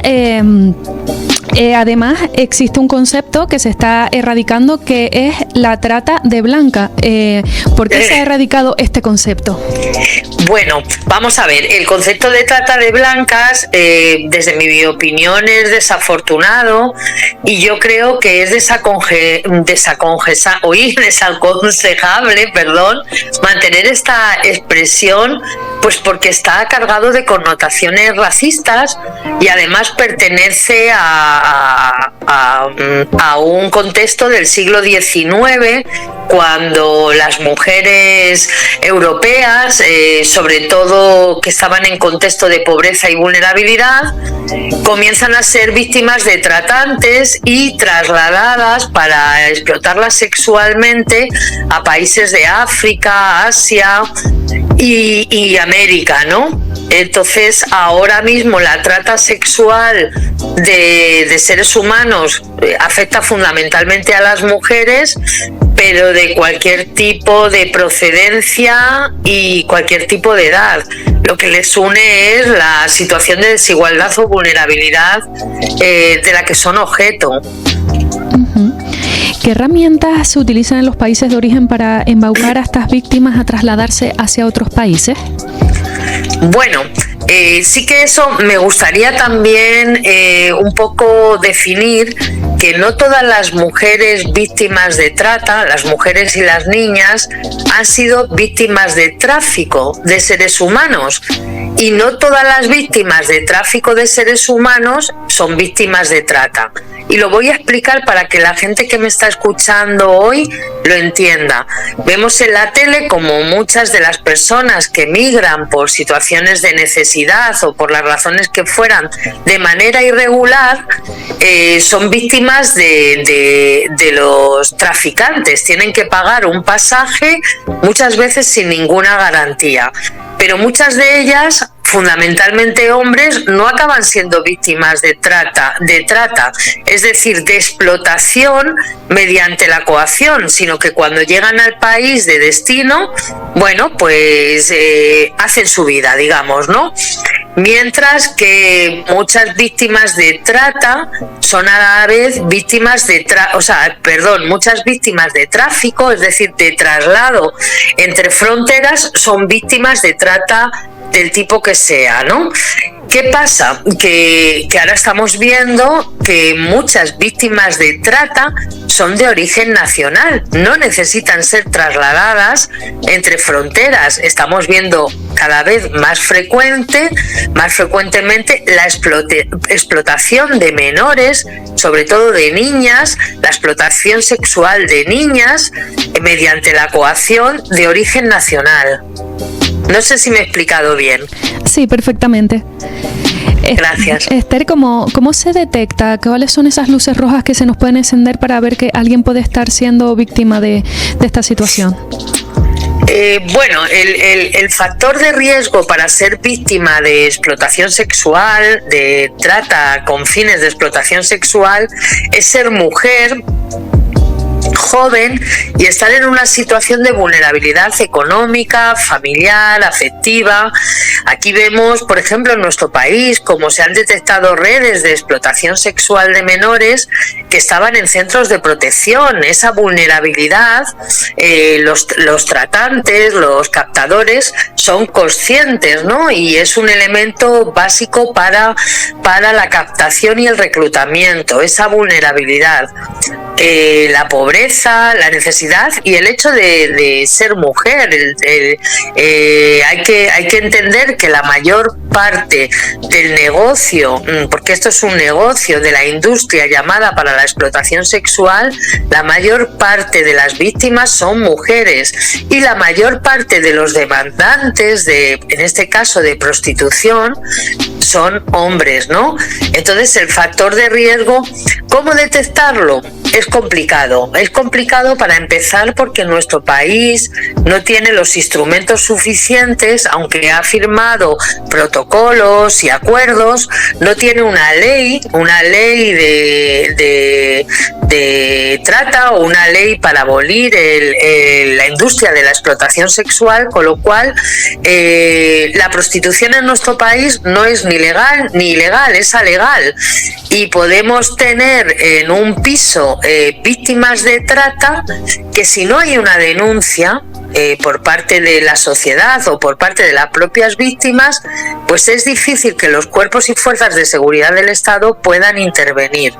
además existe un concepto que se está erradicando que es la trata de blanca. ¿Por qué se ha erradicado este concepto? Bueno, vamos a ver, el concepto de trata de blancas, desde mi opinión, es desafortunado y yo creo que es desaconsejable, mantener esta expresión, pues porque está cargado de connotaciones racistas y además pertenece a un contexto del siglo XIX, cuando las mujeres europeas, sobre todo que estaban en contexto de pobreza y vulnerabilidad, comienzan a ser víctimas de tratantes y trasladadas para explotarlas sexualmente a países de África, Asia y América, ¿no? Entonces, ahora mismo la trata sexual de seres humanos afecta fundamentalmente a las mujeres, pero de cualquier tipo de procedencia y cualquier tipo de edad. Lo que les une es la situación de desigualdad o vulnerabilidad de la que son objeto. ¿Qué herramientas se utilizan en los países de origen para embaucar a estas víctimas a trasladarse hacia otros países? Bueno, sí que eso me gustaría también un poco definir que no todas las mujeres víctimas de trata, las mujeres y las niñas, han sido víctimas de tráfico de seres humanos y no todas las víctimas de tráfico de seres humanos son víctimas de trata. Y lo voy a explicar para que la gente que me está escuchando hoy lo entienda. Vemos en la tele como muchas de las personas que migran por situaciones de necesidad o por las razones que fueran de manera irregular son víctimas de los traficantes. Tienen que pagar un pasaje muchas veces sin ninguna garantía. Pero muchas de ellas, fundamentalmente hombres, no acaban siendo víctimas de trata, es decir, de explotación mediante la coacción, sino que cuando llegan al país de destino, bueno, pues hacen su vida, digamos, ¿no? Mientras que muchas víctimas de trata son a la vez víctimas de muchas víctimas de tráfico, es decir, de traslado entre fronteras, son víctimas de trata del tipo que sea, ¿no? ¿Qué pasa? Que ahora estamos viendo que muchas víctimas de trata son de origen nacional, no necesitan ser trasladadas entre fronteras. Estamos viendo cada vez más frecuentemente la explotación de menores, sobre todo de niñas, la explotación sexual de niñas mediante la coacción de origen nacional. No sé si me he explicado bien. Sí, perfectamente. Gracias. Esther, ¿cómo se detecta? ¿Cuáles son esas luces rojas que se nos pueden encender para ver que alguien puede estar siendo víctima de esta situación? Bueno, el factor de riesgo para ser víctima de explotación sexual, de trata con fines de explotación sexual, es ser mujer, joven y estar en una situación de vulnerabilidad económica, familiar, afectiva. Aquí vemos, por ejemplo, en nuestro país, cómo se han detectado redes de explotación sexual de menores que estaban en centros de protección. Esa vulnerabilidad, los tratantes, los captadores son conscientes, ¿no? Y es un elemento básico para la captación y el reclutamiento, esa vulnerabilidad. La pobreza, la necesidad y el hecho de ser mujer. Hay que entender que la mayor parte del negocio, porque esto es un negocio de la industria llamada para la explotación sexual, la mayor parte de las víctimas son mujeres y la mayor parte de los demandantes en este caso de prostitución, son hombres, ¿no? Entonces el factor de riesgo, ¿cómo detectarlo? Es complicado para empezar porque nuestro país no tiene los instrumentos suficientes, aunque ha firmado protocolos y acuerdos, no tiene una ley de trata o una ley para abolir la industria de la explotación sexual, con lo cual la prostitución en nuestro país no es ni legal ni ilegal, es alegal, y podemos tener en un piso víctimas de trata que, si no hay una denuncia por parte de la sociedad o por parte de las propias víctimas, pues es difícil que los cuerpos y fuerzas de seguridad del Estado puedan intervenir.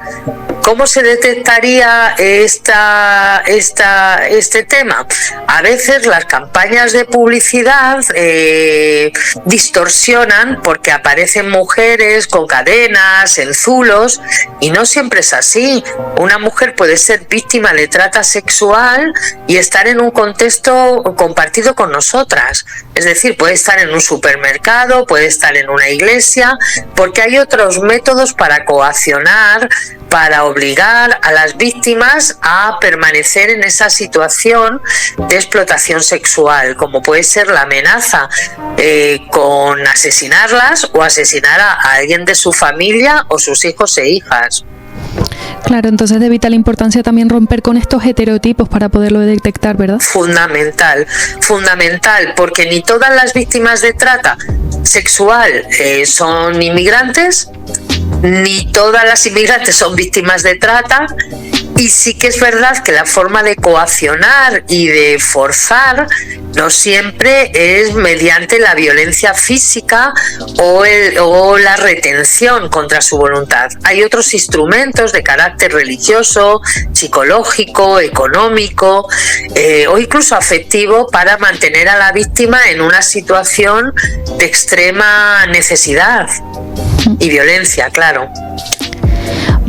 ¿Cómo se detectaría este tema? A veces las campañas de publicidad distorsionan porque aparecen mujeres con cadenas, en zulos, y no siempre es así. Una mujer puede ser víctima de trata sexual y estar en un contexto compartido con nosotras. Es decir, puede estar en un supermercado, puede estar en una iglesia, porque hay otros métodos para coaccionar, para obligar a las víctimas a permanecer en esa situación de explotación sexual, como puede ser la amenaza con asesinarlas o asesinar a alguien de su familia o sus hijos e hijas. Claro, entonces de vital importancia también romper con estos estereotipos para poderlo detectar, ¿verdad? Fundamental, porque ni todas las víctimas de trata sexual son inmigrantes, ni todas las inmigrantes son víctimas de trata, Y sí que es verdad que la forma de coaccionar y de forzar no siempre es mediante la violencia física o la retención contra su voluntad. Hay otros instrumentos de carácter religioso, psicológico, económico o incluso afectivo para mantener a la víctima en una situación de extrema necesidad y violencia, claro.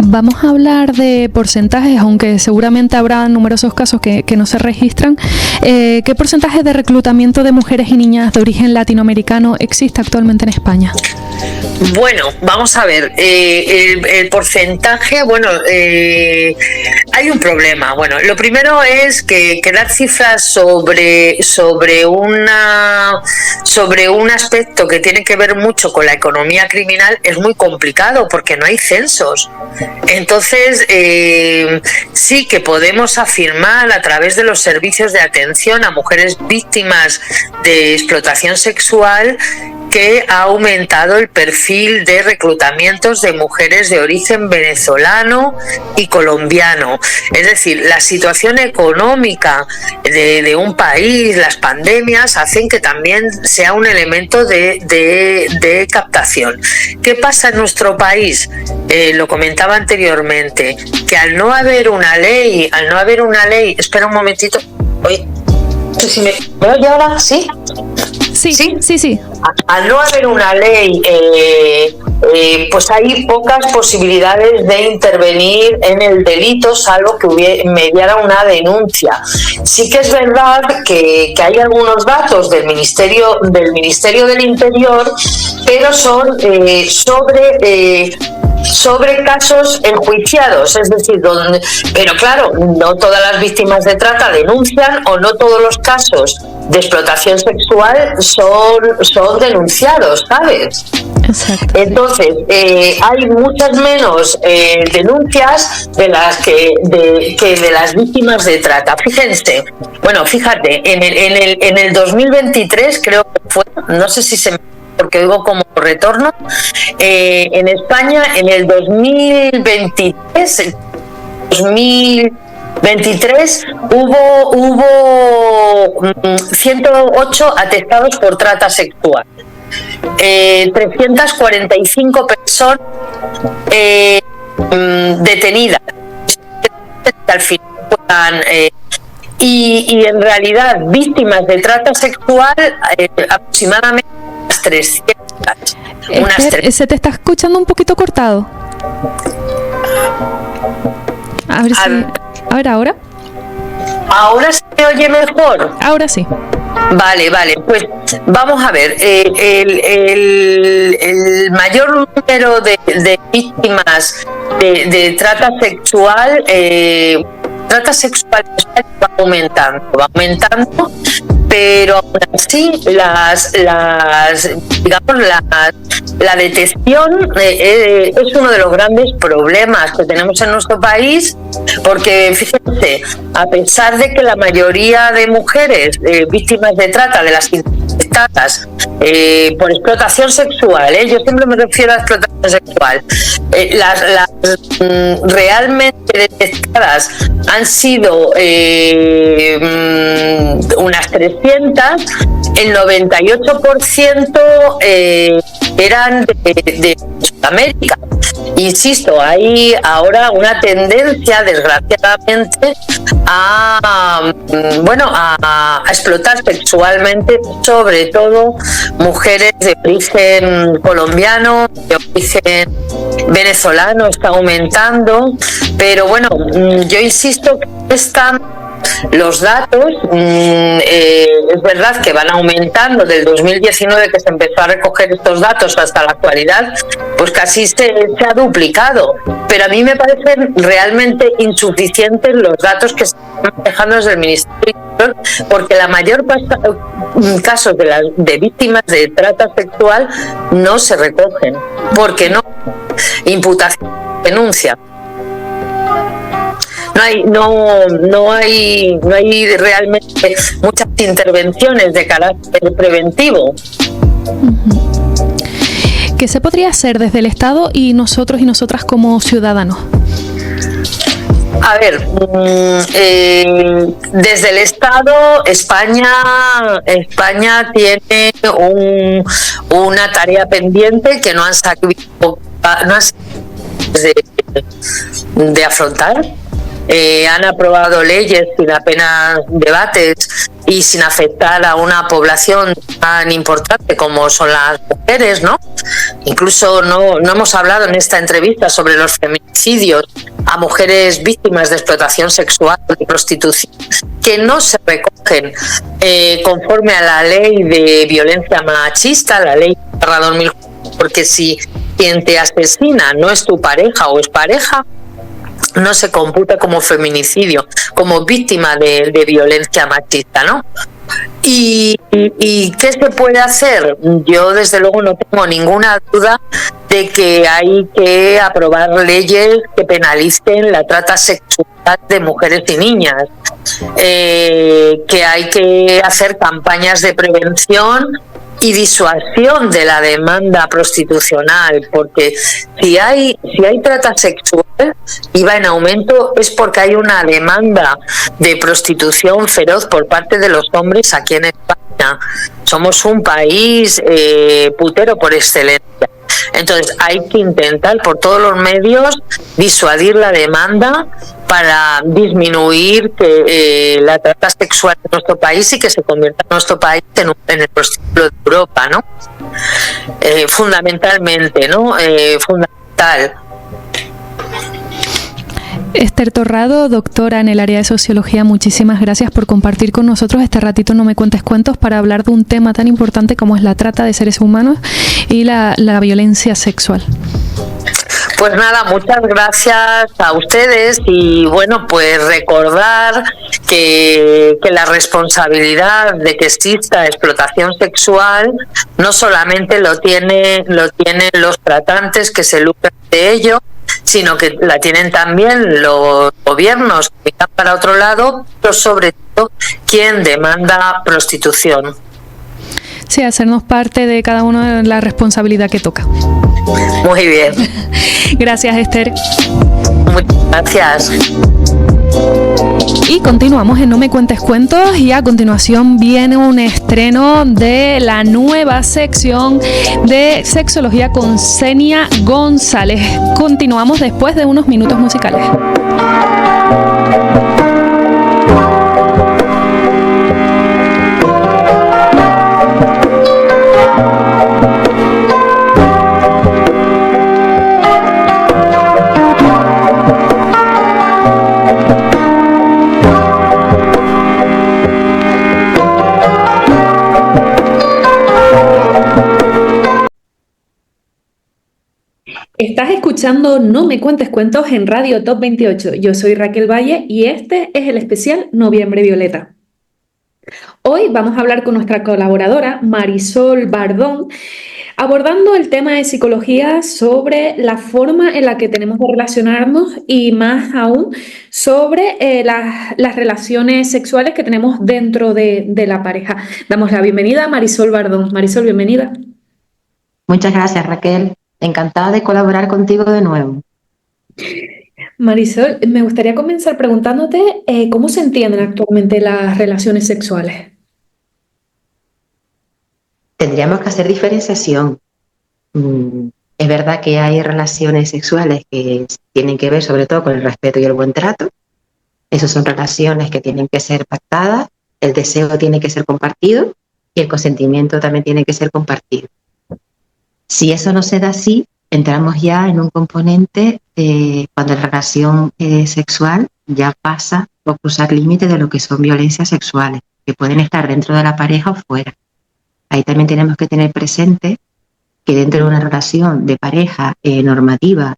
Vamos a hablar de porcentajes, aunque seguramente habrá numerosos casos que no se registran. ¿Qué porcentaje de reclutamiento de mujeres y niñas de origen latinoamericano existe actualmente en España? Bueno, vamos a ver, el porcentaje, bueno, hay un problema. Bueno, lo primero es que dar cifras sobre un aspecto que tiene que ver mucho con la economía criminal es muy complicado porque no hay censos. Entonces, sí que podemos afirmar a través de los servicios de atención a mujeres víctimas de explotación sexual que ha aumentado el perfil de reclutamientos de mujeres de origen venezolano y colombiano. Es decir, la situación económica de un país, las pandemias, hacen que también sea un elemento de captación. ¿Qué pasa en nuestro país? Lo comentaba anteriormente, que al no haber una ley, espera un momentito, oye, no sé si me oye ahora, ¿sí? Sí. Al no haber una ley, pues hay pocas posibilidades de intervenir en el delito, salvo que mediara una denuncia. Sí que es verdad que hay algunos datos del Ministerio del Interior, pero son sobre casos enjuiciados, es decir, pero claro, no todas las víctimas de trata denuncian o no todos los casos de explotación sexual son denunciados, ¿sabes? Exacto. Entonces, hay muchas menos denuncias de las víctimas de trata. Fíjate, en el 2023 creo que fue, no sé si se me porque oigo como retorno, en España en el 2023 hubo 108 atestados por trata sexual, 345 personas detenidas al final y en realidad víctimas de trata sexual aproximadamente 300. Se te está escuchando un poquito cortado. A ver ahora. ¿Ahora se me oye mejor? Ahora sí. Vale, pues vamos a ver. El mayor número de víctimas de trata sexual va aumentando, pero aún así la detección es uno de los grandes problemas que tenemos en nuestro país, porque fíjense, a pesar de que la mayoría de mujeres víctimas de trata, de las detectadas por explotación sexual, yo siempre me refiero a explotación sexual, las realmente detectadas han sido unas 300, el 98% eran de Sudamérica. Insisto, hay ahora una tendencia, desgraciadamente, a explotar sexualmente, sobre todo mujeres de origen colombiano, de origen venezolano, está aumentando, pero bueno, yo insisto que los datos, es verdad que van aumentando del 2019 que se empezó a recoger estos datos hasta la actualidad, pues casi se ha duplicado, pero a mí me parecen realmente insuficientes los datos que se están manejando desde el Ministerio, porque la mayor casos de víctimas de trata sexual no se recogen, porque no imputación, denuncia. No hay realmente muchas intervenciones de carácter preventivo. ¿Qué se podría hacer desde el Estado y nosotros y nosotras como ciudadanos? A ver, desde el Estado, España tiene una tarea pendiente que no han sabido de afrontar. Han aprobado leyes sin apenas debates y sin afectar a una población tan importante como son las mujeres, ¿no? Incluso no hemos hablado en esta entrevista sobre los feminicidios a mujeres víctimas de explotación sexual y prostitución, que no se recogen conforme a la ley de violencia machista, la ley 2004, porque si quien te asesina no es tu pareja o es pareja, no se computa como feminicidio, como víctima de violencia machista, ¿no? ¿Y qué se puede hacer? Yo desde luego no tengo ninguna duda de que hay que aprobar leyes que penalicen la trata sexual de mujeres y niñas, que hay que hacer campañas de prevención y disuasión de la demanda prostitucional, porque si hay trata sexual y va en aumento es porque hay una demanda de prostitución feroz por parte de los hombres aquí en España. Somos un país putero por excelencia. Entonces hay que intentar por todos los medios disuadir la demanda para disminuir la trata sexual en nuestro país y que se convierta nuestro país en el prostíbulo de Europa, ¿no? Fundamentalmente, ¿no? Fundamental. Esther Torrado, doctora en el área de Sociología, muchísimas gracias por compartir con nosotros este ratito No Me Cuentes Cuentos para hablar de un tema tan importante como es la trata de seres humanos y la violencia sexual. Pues nada, muchas gracias a ustedes y bueno, pues recordar que la responsabilidad de que exista explotación sexual no solamente lo tienen los tratantes que se lucran de ello, sino que la tienen también los gobiernos que miran para otro lado, pero sobre todo quien demanda prostitución. Sí, hacernos parte de cada uno de la responsabilidad que toca. Muy bien. Gracias, Esther. Muchas gracias. Y continuamos en No Me Cuentes Cuentos y a continuación viene un estreno de la nueva sección de Sexología con Xenia González. Continuamos después de unos minutos musicales. Estás escuchando No Me Cuentes Cuentos en Radio Top 28. Yo soy Raquel Valle y este es el especial Noviembre Violeta. Hoy vamos a hablar con nuestra colaboradora Marisol Bardón, abordando el tema de psicología sobre la forma en la que tenemos de relacionarnos y más aún sobre las relaciones sexuales que tenemos dentro de la pareja. Damos la bienvenida a Marisol Bardón. Marisol, bienvenida. Muchas gracias, Raquel. Encantada de colaborar contigo de nuevo. Marisol, me gustaría comenzar preguntándote cómo se entienden actualmente las relaciones sexuales. Tendríamos que hacer diferenciación. Es verdad que hay relaciones sexuales que tienen que ver sobre todo con el respeto y el buen trato. Esas son relaciones que tienen que ser pactadas, el deseo tiene que ser compartido y el consentimiento también tiene que ser compartido. Si eso no se da así, entramos ya en un componente cuando la relación sexual ya pasa o cruzar límites de lo que son violencias sexuales, que pueden estar dentro de la pareja o fuera. Ahí también tenemos que tener presente que dentro de una relación de pareja normativa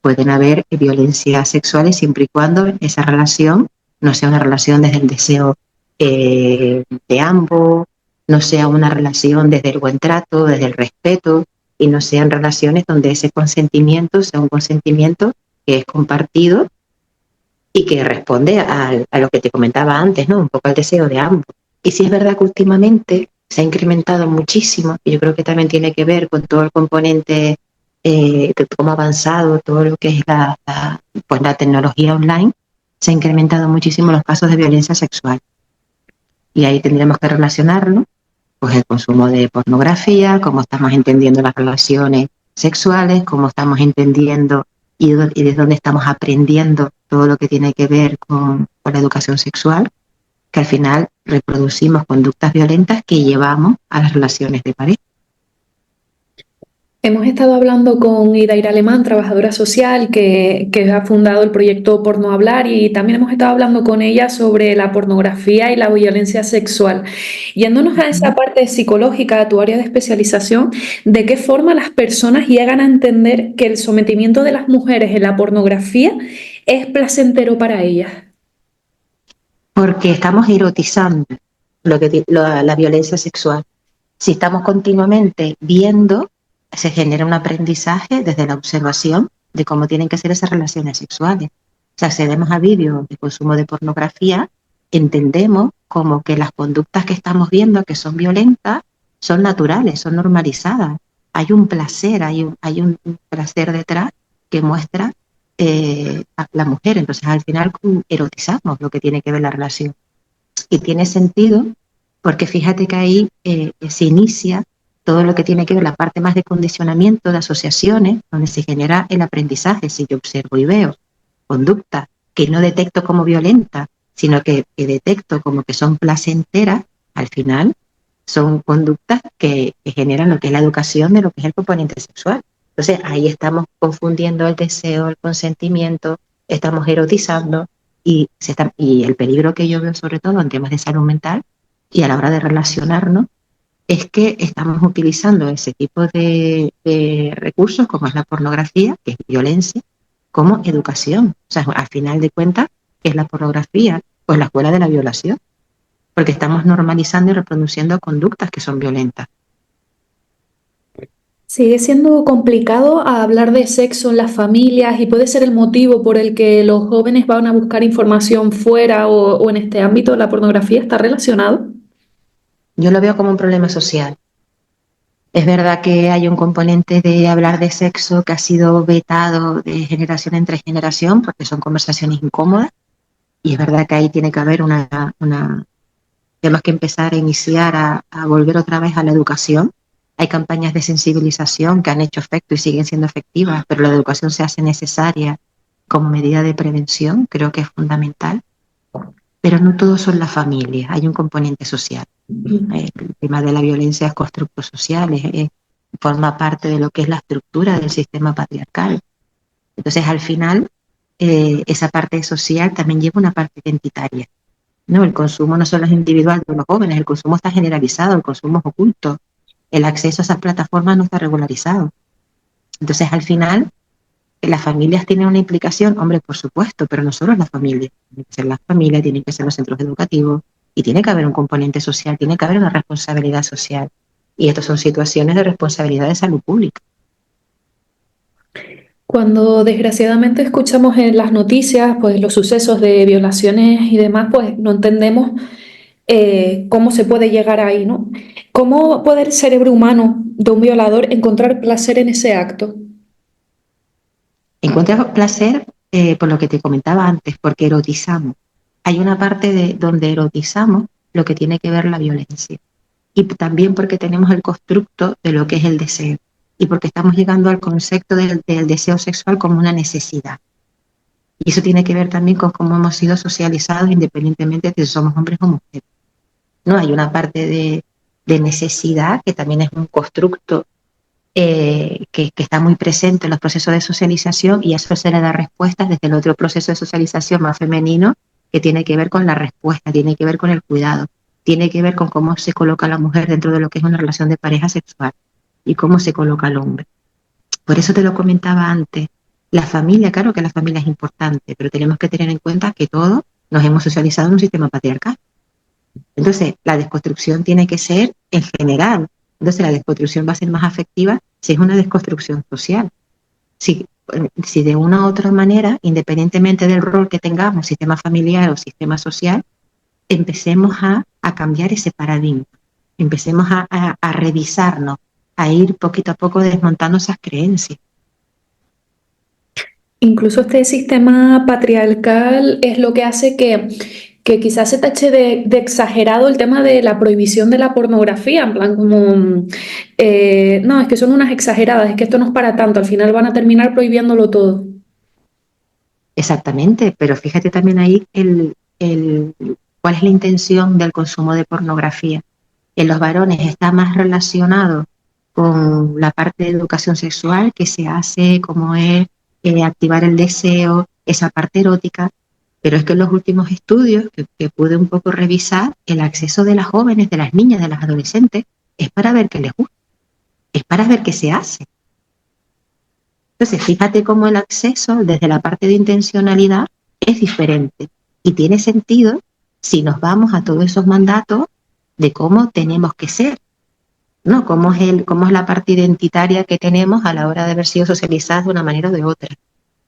pueden haber violencias sexuales siempre y cuando esa relación no sea una relación desde el deseo de ambos, no sea una relación desde el buen trato, desde el respeto, y no sean relaciones donde ese consentimiento sea un consentimiento que es compartido y que responde a lo que te comentaba antes, ¿no? Un poco al deseo de ambos. Y sí es verdad que últimamente se ha incrementado muchísimo, y yo creo que también tiene que ver con todo el componente de cómo ha avanzado todo lo que es pues la tecnología online, se ha incrementado muchísimo los casos de violencia sexual. Y ahí tendremos que relacionarlo, pues el consumo de pornografía, cómo estamos entendiendo las relaciones sexuales, cómo estamos entendiendo y de dónde estamos aprendiendo todo lo que tiene que ver con la educación sexual, que al final reproducimos conductas violentas que llevamos a las relaciones de pareja. Hemos estado hablando con Idaira Alemán, trabajadora social, que ha fundado el proyecto Por No Hablar, y también hemos estado hablando con ella sobre la pornografía y la violencia sexual. Yéndonos a esa parte psicológica, a tu área de especialización, ¿de qué forma las personas llegan a entender que el sometimiento de las mujeres en la pornografía es placentero para ellas? Porque estamos erotizando la violencia sexual. Si estamos continuamente viendo, se genera un aprendizaje desde la observación de cómo tienen que ser esas relaciones sexuales. Si accedemos a vídeos de consumo de pornografía, entendemos como que las conductas que estamos viendo que son violentas son naturales, son normalizadas. Hay un placer, hay un placer detrás que muestra a la mujer. Entonces al final erotizamos lo que tiene que ver la relación. Y tiene sentido porque fíjate que ahí se inicia todo lo que tiene que ver la parte más de condicionamiento, de asociaciones, donde se genera el aprendizaje. Si yo observo y veo conductas que no detecto como violentas, sino que detecto como que son placenteras, al final son conductas que generan lo que es la educación de lo que es el componente sexual. Entonces ahí estamos confundiendo el deseo, el consentimiento, estamos erotizando y el peligro que yo veo sobre todo en temas de salud mental y a la hora de relacionarnos es que estamos utilizando ese tipo de recursos como es la pornografía, que es violencia, como educación. O sea, al final de cuentas, ¿qué es la pornografía? Pues la escuela de la violación, porque estamos normalizando y reproduciendo conductas que son violentas. Sigue siendo complicado hablar de sexo en las familias y puede ser el motivo por el que los jóvenes van a buscar información fuera o en este ámbito. ¿La pornografía está relacionado? Yo lo veo como un problema social. Es verdad que hay un componente de hablar de sexo que ha sido vetado de generación entre generación porque son conversaciones incómodas y es verdad que ahí tiene que haber tenemos que empezar a iniciar a volver otra vez a la educación. Hay campañas de sensibilización que han hecho efecto y siguen siendo efectivas, pero la educación se hace necesaria como medida de prevención, creo que es fundamental. Pero no todos son las familias, hay un componente social. El tema de la violencia es constructo social, forma parte de lo que es la estructura del sistema patriarcal. Entonces, al final, esa parte social también lleva una parte identitaria, ¿no? El consumo no solo es individual de los jóvenes, el consumo está generalizado, el consumo es oculto, el acceso a esas plataformas no está regularizado. Entonces, al final, las familias tienen una implicación, hombre, por supuesto, pero no solo las familias. Tienen que ser las familias, tienen que ser los centros educativos y tiene que haber un componente social, tiene que haber una responsabilidad social. Y estas son situaciones de responsabilidad de salud pública. Cuando desgraciadamente escuchamos en las noticias pues, los sucesos de violaciones y demás, pues no entendemos cómo se puede llegar ahí, ¿no? ¿Cómo puede el cerebro humano de un violador encontrar placer en ese acto? Encuentra placer por lo que te comentaba antes, porque erotizamos. Hay una parte donde erotizamos lo que tiene que ver la violencia. Y también porque tenemos el constructo de lo que es el deseo. Y porque estamos llegando al concepto del deseo sexual como una necesidad. Y eso tiene que ver también con cómo hemos sido socializados independientemente de si somos hombres o mujeres. ¿No? Hay una parte de necesidad que también es un constructo que está muy presente en los procesos de socialización y a eso se le da respuestas desde el otro proceso de socialización más femenino que tiene que ver con la respuesta, tiene que ver con el cuidado, tiene que ver con cómo se coloca la mujer dentro de lo que es una relación de pareja sexual y cómo se coloca el hombre. Por eso te lo comentaba antes, la familia, claro que la familia es importante, pero tenemos que tener en cuenta que todos nos hemos socializado en un sistema patriarcal. Entonces, la desconstrucción tiene que ser en general. Entonces, la desconstrucción va a ser más afectiva si es una desconstrucción social. Si de una u otra manera, independientemente del rol que tengamos, sistema familiar o sistema social, empecemos a cambiar ese paradigma. Empecemos a revisarnos, a ir poquito a poco desmontando esas creencias. Incluso este sistema patriarcal es lo que hace que quizás se tache de exagerado el tema de la prohibición de la pornografía, en plan como, no, es que son unas exageradas, es que esto no es para tanto, al final van a terminar prohibiéndolo todo. Exactamente, pero fíjate también ahí cuál es la intención del consumo de pornografía. En los varones está más relacionado con la parte de educación sexual que se hace, como es activar el deseo, esa parte erótica, pero es que en los últimos estudios que pude un poco revisar, el acceso de las jóvenes, de las niñas, de las adolescentes, es para ver qué les gusta, es para ver qué se hace. Entonces, fíjate cómo el acceso desde la parte de intencionalidad es diferente y tiene sentido si nos vamos a todos esos mandatos de cómo tenemos que ser, ¿no? Cómo es la parte identitaria que tenemos a la hora de haber sido socializadas de una manera o de otra.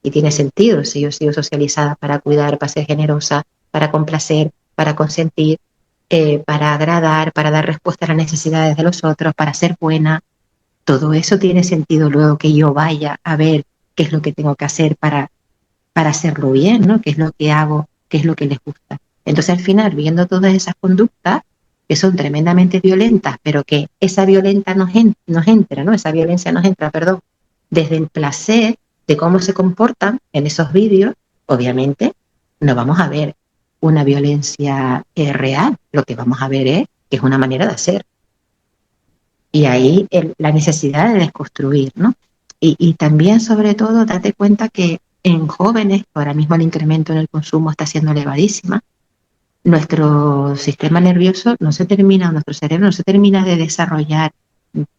Y tiene sentido si yo he sido socializada para cuidar, para ser generosa, para complacer, para consentir, para agradar, para dar respuesta a las necesidades de los otros, para ser buena. Todo eso tiene sentido luego que yo vaya a ver qué es lo que tengo que hacer para hacerlo bien, ¿no? Qué es lo que hago, qué es lo que les gusta. Entonces, al final, viendo todas esas conductas que son tremendamente violentas, pero que esa violencia nos entra, ¿no? Esa violencia nos entra, perdón, desde el placer de cómo se comportan en esos vídeos, obviamente no vamos a ver una violencia real. Lo que vamos a ver que es una manera de hacer. Y ahí la necesidad de desconstruir, ¿no? Y también, sobre todo, date cuenta que en jóvenes, ahora mismo el incremento en el consumo está siendo elevadísima, nuestro sistema nervioso nuestro cerebro no se termina de desarrollar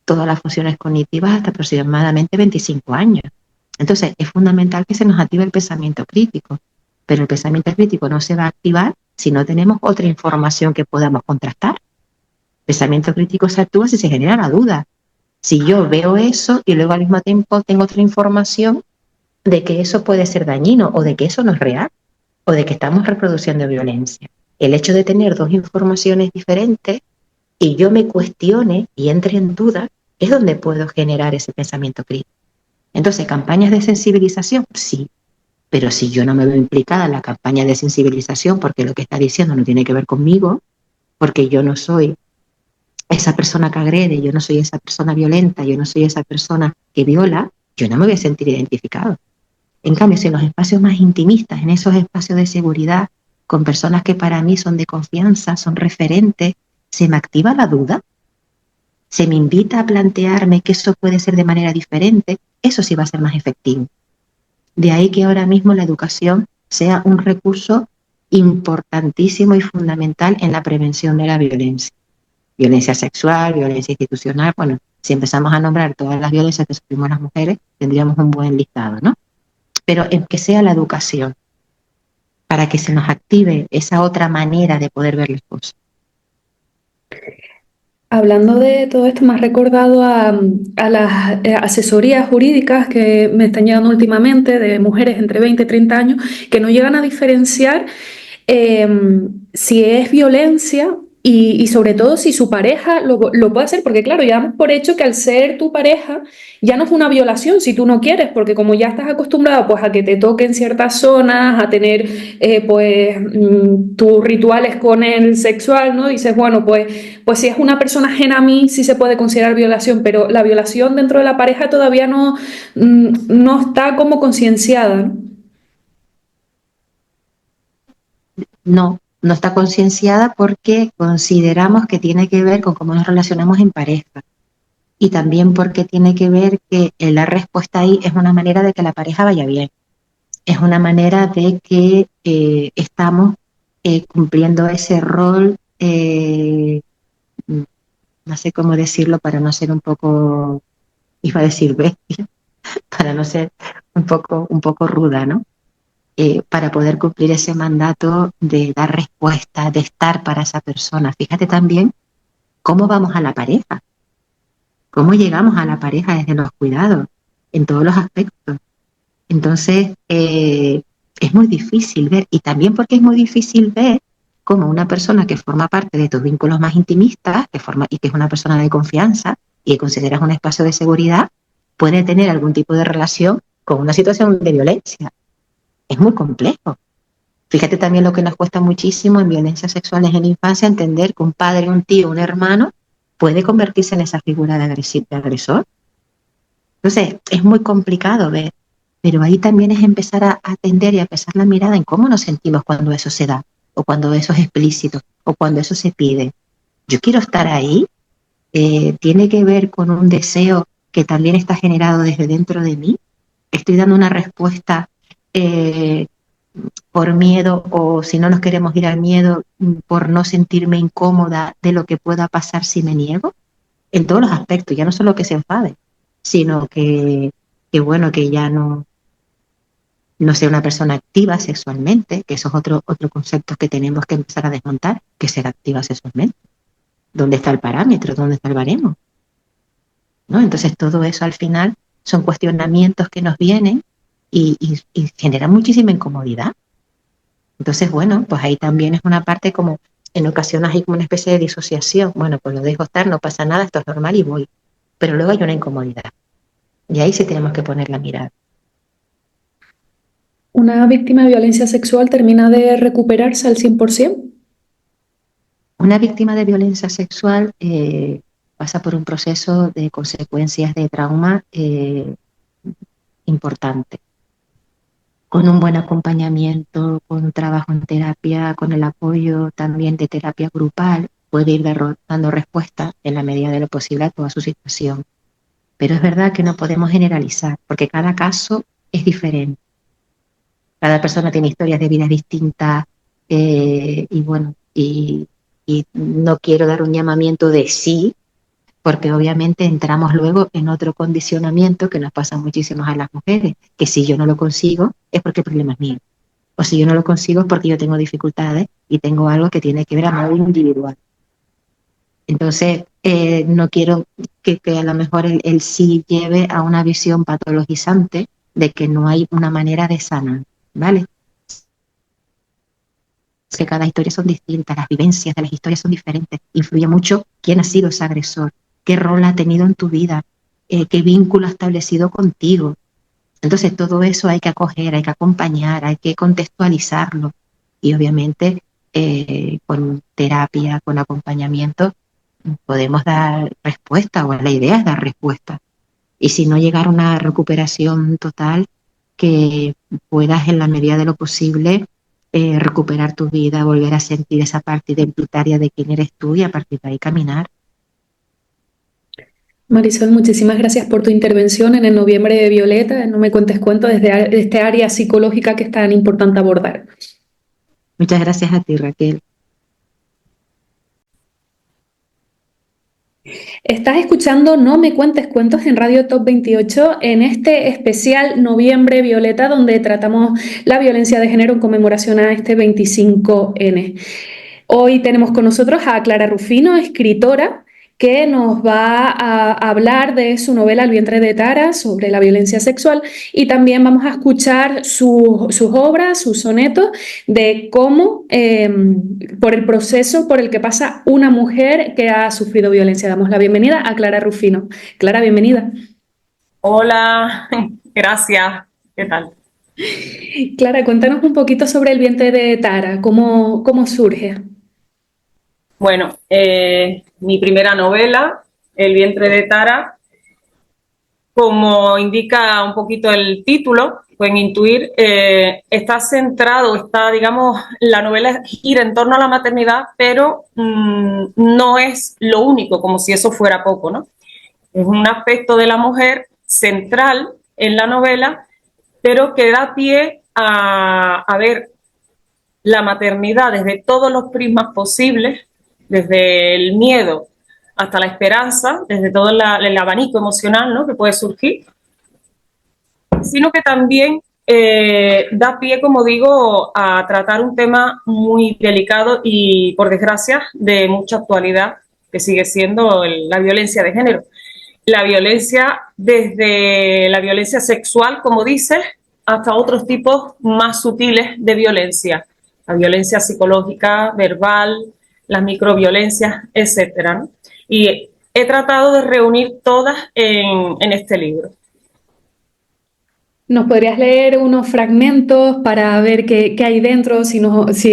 todas las funciones cognitivas hasta aproximadamente 25 años. Entonces, es fundamental que se nos active el pensamiento crítico, pero el pensamiento crítico no se va a activar si no tenemos otra información que podamos contrastar. Pensamiento crítico se actúa si se genera la duda. Si yo veo eso y luego al mismo tiempo tengo otra información de que eso puede ser dañino o de que eso no es real o de que estamos reproduciendo violencia. El hecho de tener dos informaciones diferentes y yo me cuestione y entre en duda es donde puedo generar ese pensamiento crítico. Entonces, ¿campañas de sensibilización? Sí, pero si yo no me veo implicada en la campaña de sensibilización porque lo que está diciendo no tiene que ver conmigo, porque yo no soy esa persona que agrede, yo no soy esa persona violenta, yo no soy esa persona que viola, yo no me voy a sentir identificado. En cambio, si en los espacios más intimistas, en esos espacios de seguridad, con personas que para mí son de confianza, son referentes, se me activa la duda, se me invita a plantearme que eso puede ser de manera diferente, eso sí va a ser más efectivo. De ahí que ahora mismo la educación sea un recurso importantísimo y fundamental en la prevención de la violencia. Violencia sexual, violencia institucional, bueno, si empezamos a nombrar todas las violencias que sufrimos las mujeres, tendríamos un buen listado, ¿no? Pero en que sea la educación, para que se nos active esa otra manera de poder ver las cosas. Hablando de todo esto, me has recordado a las asesorías jurídicas que me están llegando últimamente de mujeres entre 20 y 30 años que no llegan a diferenciar si es violencia y sobre todo si su pareja lo puede hacer, porque claro, ya damos por hecho que al ser tu pareja ya no es una violación si tú no quieres, porque como ya estás acostumbrado pues a que te toquen ciertas zonas, a tener tus rituales con el sexual, ¿no? Dices, bueno, pues si es una persona ajena a mí sí se puede considerar violación, pero la violación dentro de la pareja todavía no está como concienciada, ¿no? No está concienciada porque consideramos que tiene que ver con cómo nos relacionamos en pareja y también porque tiene que ver que la respuesta ahí es una manera de que la pareja vaya bien, es una manera de que estamos cumpliendo ese rol, no sé cómo decirlo para no ser un poco, iba a decir bestia, para no ser un poco ruda, ¿no? Para poder cumplir ese mandato de dar respuesta, de estar para esa persona. Fíjate también cómo vamos a la pareja, cómo llegamos a la pareja desde los cuidados, en todos los aspectos. Entonces, es muy difícil ver, y también porque es muy difícil ver cómo una persona que forma parte de tus vínculos más intimistas, y que es una persona de confianza, y que consideras un espacio de seguridad, puede tener algún tipo de relación con una situación de violencia. Es muy complejo. Fíjate también lo que nos cuesta muchísimo en violencias sexuales en la infancia, entender que un padre, un tío, un hermano puede convertirse en esa figura de agresor. Entonces, es muy complicado ver, pero ahí también es empezar a atender y a pesar la mirada en cómo nos sentimos cuando eso se da, o cuando eso es explícito, o cuando eso se pide. Yo quiero estar ahí, tiene que ver con un deseo que también está generado desde dentro de mí. Estoy dando una respuesta por miedo, o si no nos queremos ir al miedo, por no sentirme incómoda de lo que pueda pasar si me niego, en todos los aspectos, ya no solo que se enfade, sino que bueno, que ya no sea una persona activa sexualmente, que eso es otro concepto que tenemos que empezar a desmontar, que ser activa sexualmente. ¿Dónde está el parámetro? ¿Dónde está el baremo? ¿No? Entonces todo eso al final son cuestionamientos que nos vienen y generan muchísima incomodidad. Entonces, bueno, pues ahí también es una parte como, en ocasiones hay como una especie de disociación. Bueno, pues lo dejo estar, no pasa nada, esto es normal y voy. Pero luego hay una incomodidad. Y ahí sí tenemos que poner la mirada. ¿Una víctima de violencia sexual termina de recuperarse al 100%? Una víctima de violencia sexual pasa por un proceso de consecuencias de trauma importante. Con un buen acompañamiento, con un trabajo en terapia, con el apoyo también de terapia grupal, puede ir dando respuesta en la medida de lo posible a toda su situación. Pero es verdad que no podemos generalizar, porque cada caso es diferente. Cada persona tiene historias de vida distintas y bueno, y no quiero dar un llamamiento de sí, porque obviamente entramos luego en otro condicionamiento que nos pasa muchísimo a las mujeres, que si yo no lo consigo es porque el problema es mío, o si yo no lo consigo es porque yo tengo dificultades y tengo algo que tiene que ver a modo individual. Entonces, no quiero que a lo mejor el sí lleve a una visión patologizante de que no hay una manera de sanar, ¿vale? Que cada historia son distintas, las vivencias de las historias son diferentes, influye mucho quién ha sido ese agresor, qué rol ha tenido en tu vida, qué vínculo ha establecido contigo. Entonces todo eso hay que acoger, hay que acompañar, hay que contextualizarlo y obviamente con terapia, con acompañamiento podemos dar respuesta, o la idea es dar respuesta. Y si no llegar a una recuperación total, que puedas en la medida de lo posible recuperar tu vida, volver a sentir esa parte identitaria de quién eres tú y a partir de ahí caminar. Marisol, muchísimas gracias por tu intervención en el Noviembre de Violeta. No me cuentes cuentos desde este área psicológica que es tan importante abordar. Muchas gracias a ti, Raquel. Estás escuchando No me cuentes cuentos en Radio Top 28 en este especial Noviembre Violeta, donde tratamos la violencia de género en conmemoración a este 25N. Hoy tenemos con nosotros a Clara Rufino, escritora, que nos va a hablar de su novela El vientre de Tara, sobre la violencia sexual, y también vamos a escuchar sus obras, sus sonetos, de cómo, por el proceso por el que pasa una mujer que ha sufrido violencia. Damos la bienvenida a Clara Rufino. Clara, bienvenida. Hola, gracias. ¿Qué tal? Clara, cuéntanos un poquito sobre El vientre de Tara, cómo surge. Bueno, mi primera novela, El vientre de Tara, como indica un poquito el título, pueden intuir, está centrado, digamos, la novela gira en torno a la maternidad, pero no es lo único, como si eso fuera poco, ¿no? Es un aspecto de la mujer central en la novela, pero que da pie a ver la maternidad desde todos los prismas posibles, desde el miedo hasta la esperanza, desde todo el abanico emocional, ¿no?, que puede surgir, sino que también da pie, como digo, a tratar un tema muy delicado y, por desgracia, de mucha actualidad, que sigue siendo la violencia de género. La violencia, desde la violencia sexual, como dices, hasta otros tipos más sutiles de violencia. La violencia psicológica, verbal, las microviolencias, etcétera, ¿no? Y he tratado de reunir todas en este libro. ¿Nos podrías leer unos fragmentos para ver qué hay dentro? Si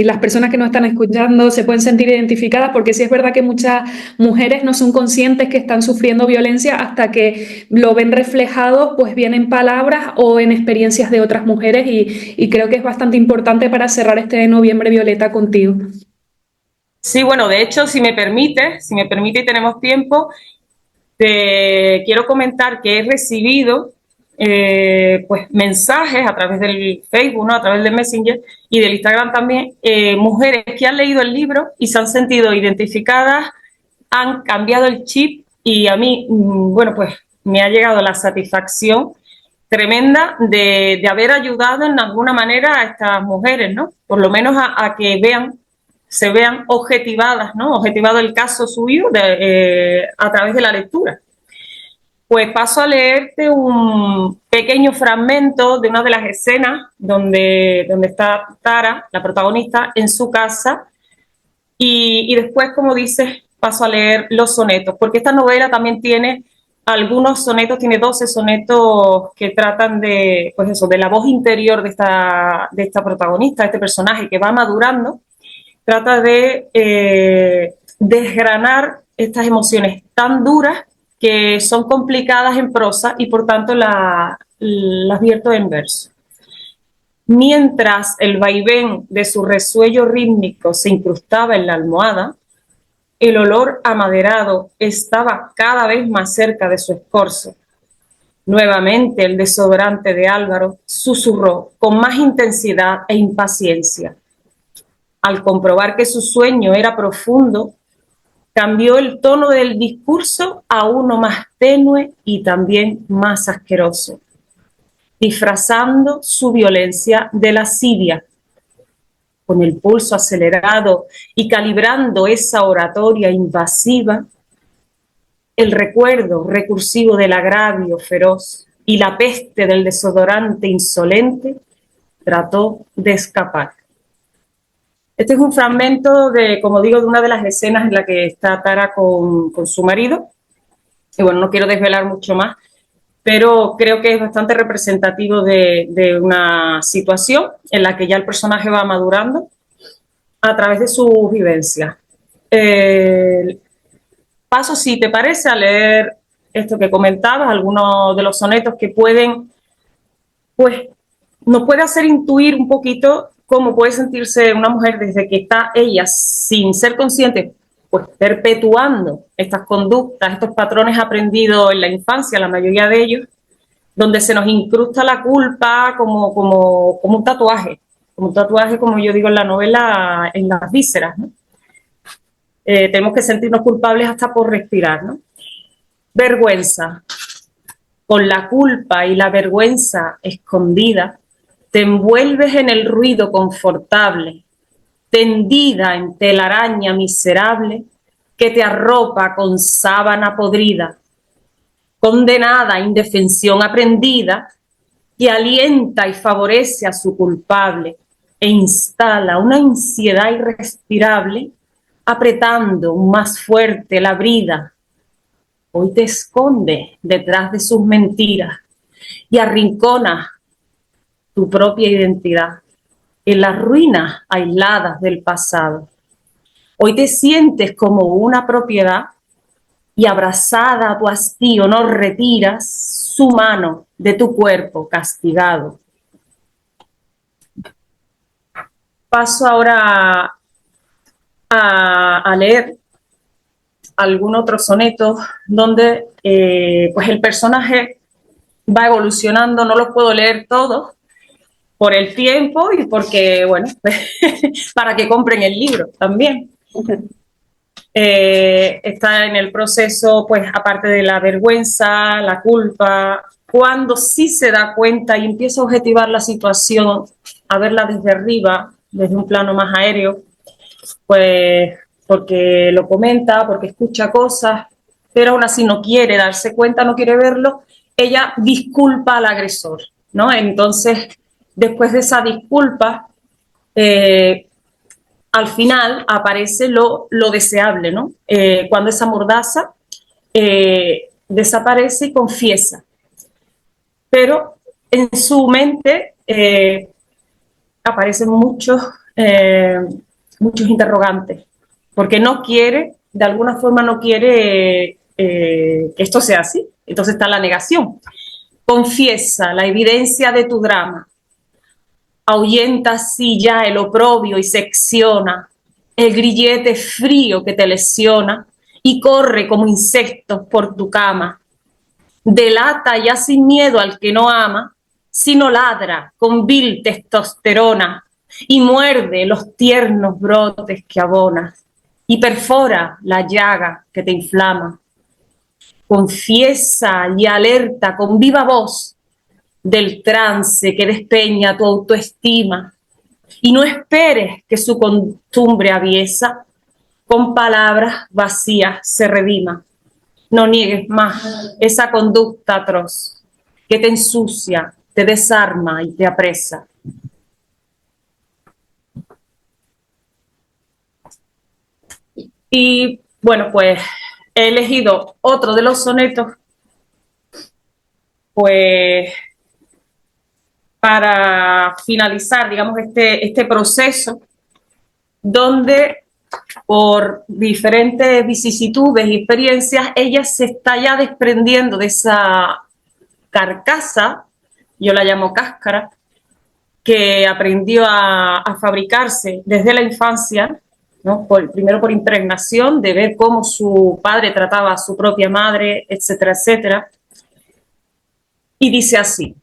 las personas que nos están escuchando se pueden sentir identificadas, porque sí es verdad que muchas mujeres no son conscientes que están sufriendo violencia hasta que lo ven reflejado, pues bien en palabras o en experiencias de otras mujeres, y creo que es bastante importante para cerrar este Noviembre Violeta contigo. Sí, bueno, de hecho, si me permite y tenemos tiempo, te quiero comentar que he recibido pues mensajes a través del Facebook, ¿no? A través del Messenger y del Instagram también, mujeres que han leído el libro y se han sentido identificadas, han cambiado el chip, y a mí, bueno, pues me ha llegado la satisfacción tremenda de haber ayudado en alguna manera a estas mujeres, ¿no? Por lo menos a que se vean objetivadas, ¿no? Objetivado el caso suyo a través de la lectura. Pues paso a leerte un pequeño fragmento de una de las escenas donde está Tara, la protagonista, en su casa, y después, como dices, paso a leer los sonetos, porque esta novela también tiene algunos sonetos, tiene 12 sonetos que tratan de, pues eso, de la voz interior de esta protagonista, de este personaje que va madurando. Trata de desgranar estas emociones tan duras que son complicadas en prosa y por tanto las vierto en verso. Mientras el vaivén de su resuello rítmico se incrustaba en la almohada, el olor amaderado estaba cada vez más cerca de su escorzo. Nuevamente el desodorante de Álvaro susurró con más intensidad e impaciencia. Al comprobar que su sueño era profundo, cambió el tono del discurso a uno más tenue y también más asqueroso, disfrazando su violencia de lascivia. Con el pulso acelerado y calibrando esa oratoria invasiva, el recuerdo recursivo del agravio feroz y la peste del desodorante insolente trató de escapar. Este es un fragmento de, como digo, de una de las escenas en la que está Tara con su marido. Y bueno, no quiero desvelar mucho más, pero creo que es bastante representativo de una situación en la que ya el personaje va madurando a través de sus vivencias. Paso, si te parece, a leer esto que comentabas, algunos de los sonetos que pueden, pues, nos puede hacer intuir un poquito cómo puede sentirse una mujer desde que está ella, sin ser consciente, pues perpetuando estas conductas, estos patrones aprendidos en la infancia, la mayoría de ellos, donde se nos incrusta la culpa como un tatuaje, como yo digo en la novela, en las vísceras, ¿no? Tenemos que sentirnos culpables hasta por respirar, ¿no? Vergüenza. Con la culpa y la vergüenza escondida, te envuelves en el ruido confortable, tendida en telaraña miserable que te arropa con sábana podrida, condenada a indefensión aprendida, que alienta y favorece a su culpable e instala una ansiedad irrespirable, apretando más fuerte la brida. Hoy te esconde detrás de sus mentiras y arrincona tu propia identidad en las ruinas aisladas del pasado. Hoy te sientes como una propiedad y abrazada a tu hastío no retiras su mano de tu cuerpo castigado. Paso ahora a leer algún otro soneto donde pues el personaje va evolucionando. No los puedo leer todos por el tiempo y porque, bueno, para que compren el libro también. Está en el proceso, pues, aparte de la vergüenza, la culpa, cuando sí se da cuenta y empieza a objetivar la situación, a verla desde arriba, desde un plano más aéreo, pues porque lo comenta, porque escucha cosas, pero aún así no quiere darse cuenta, no quiere verlo, ella disculpa al agresor, ¿no? Entonces, después de esa disculpa, al final aparece lo deseable, ¿no? Cuando esa mordaza desaparece y confiesa. Pero en su mente aparecen muchos interrogantes, porque no quiere, de alguna forma no quiere que esto sea así. Entonces está la negación. Confiesa la evidencia de tu drama, ahuyenta así ya el oprobio y secciona el grillete frío que te lesiona y corre como insectos por tu cama. Delata ya sin miedo al que no ama, sino ladra con vil testosterona y muerde los tiernos brotes que abonas y perfora la llaga que te inflama. Confiesa y alerta con viva voz del trance que despeña tu autoestima y no esperes que su costumbre aviesa con palabras vacías se redima. No niegues más esa conducta atroz que te ensucia, te desarma y te apresa. Y bueno, pues he elegido otro de los sonetos, pues para finalizar, digamos, este proceso, donde por diferentes vicisitudes y experiencias, ella se está ya desprendiendo de esa carcasa, yo la llamo cáscara, que aprendió a fabricarse desde la infancia, ¿no? Primero por impregnación, de ver cómo su padre trataba a su propia madre, etcétera, etcétera. Y dice así: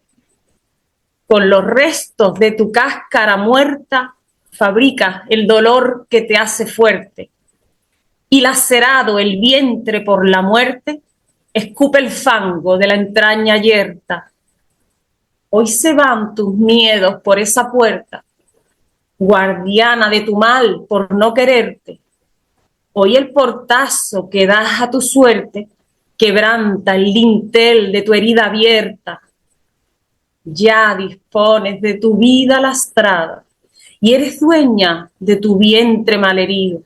con los restos de tu cáscara muerta, fabricas el dolor que te hace fuerte. Y lacerado el vientre por la muerte, escupe el fango de la entraña yerta. Hoy se van tus miedos por esa puerta, guardiana de tu mal por no quererte. Hoy el portazo que das a tu suerte quebranta el lintel de tu herida abierta. Ya dispones de tu vida lastrada y eres dueña de tu vientre malherido.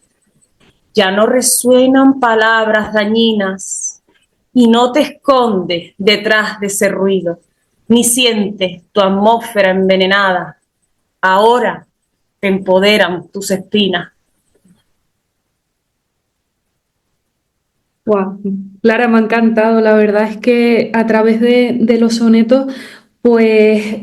Ya no resuenan palabras dañinas y no te escondes detrás de ese ruido, ni sientes tu atmósfera envenenada. Ahora te empoderan tus espinas. Wow, Clara, me ha encantado. La verdad es que a través de los sonetos, pues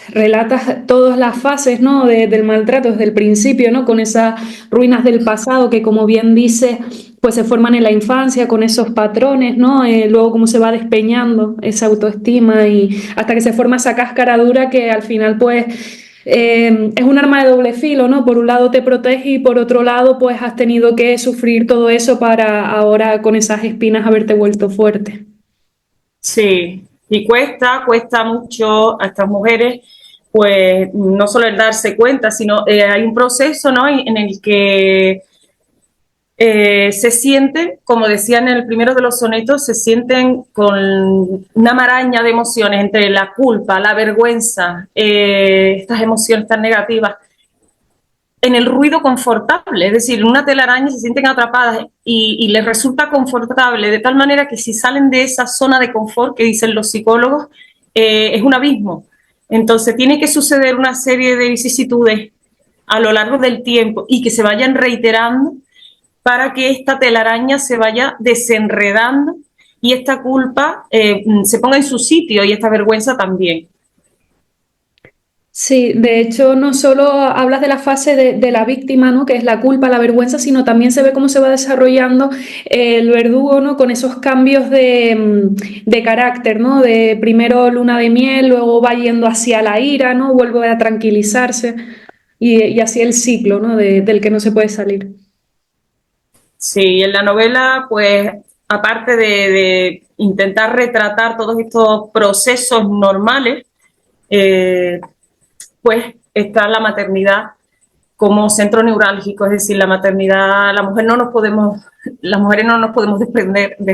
relatas todas las fases, ¿no? Del maltrato desde el principio, ¿no? Con esas ruinas del pasado que, como bien dice, pues se forman en la infancia con esos patrones, ¿no? Luego cómo se va despeñando esa autoestima y hasta que se forma esa cáscara dura que al final, pues es un arma de doble filo, ¿no? Por un lado te protege y por otro lado pues has tenido que sufrir todo eso para ahora con esas espinas haberte vuelto fuerte. Sí, y cuesta mucho a estas mujeres, pues no solo el darse cuenta, sino hay un proceso, ¿no? En el que se sienten, como decía en el primero de los sonetos, se sienten con una maraña de emociones entre la culpa, la vergüenza, estas emociones tan negativas, en el ruido confortable, es decir, en una telaraña se sienten atrapadas y les resulta confortable de tal manera que si salen de esa zona de confort que dicen los psicólogos, es un abismo. Entonces tiene que suceder una serie de vicisitudes a lo largo del tiempo y que se vayan reiterando para que esta telaraña se vaya desenredando y esta culpa se ponga en su sitio y esta vergüenza también. Sí, de hecho no solo hablas de la fase de la víctima, ¿no? Que es la culpa, la vergüenza, sino también se ve cómo se va desarrollando el verdugo, ¿no? Con esos cambios de carácter, ¿no? De primero luna de miel, luego va yendo hacia la ira, ¿no? Vuelve a tranquilizarse y así el ciclo, ¿no? Del que no se puede salir. Sí, en la novela, pues, aparte de intentar retratar todos estos procesos normales, pues está la maternidad como centro neurálgico, es decir, la maternidad, las mujeres no nos podemos desprender de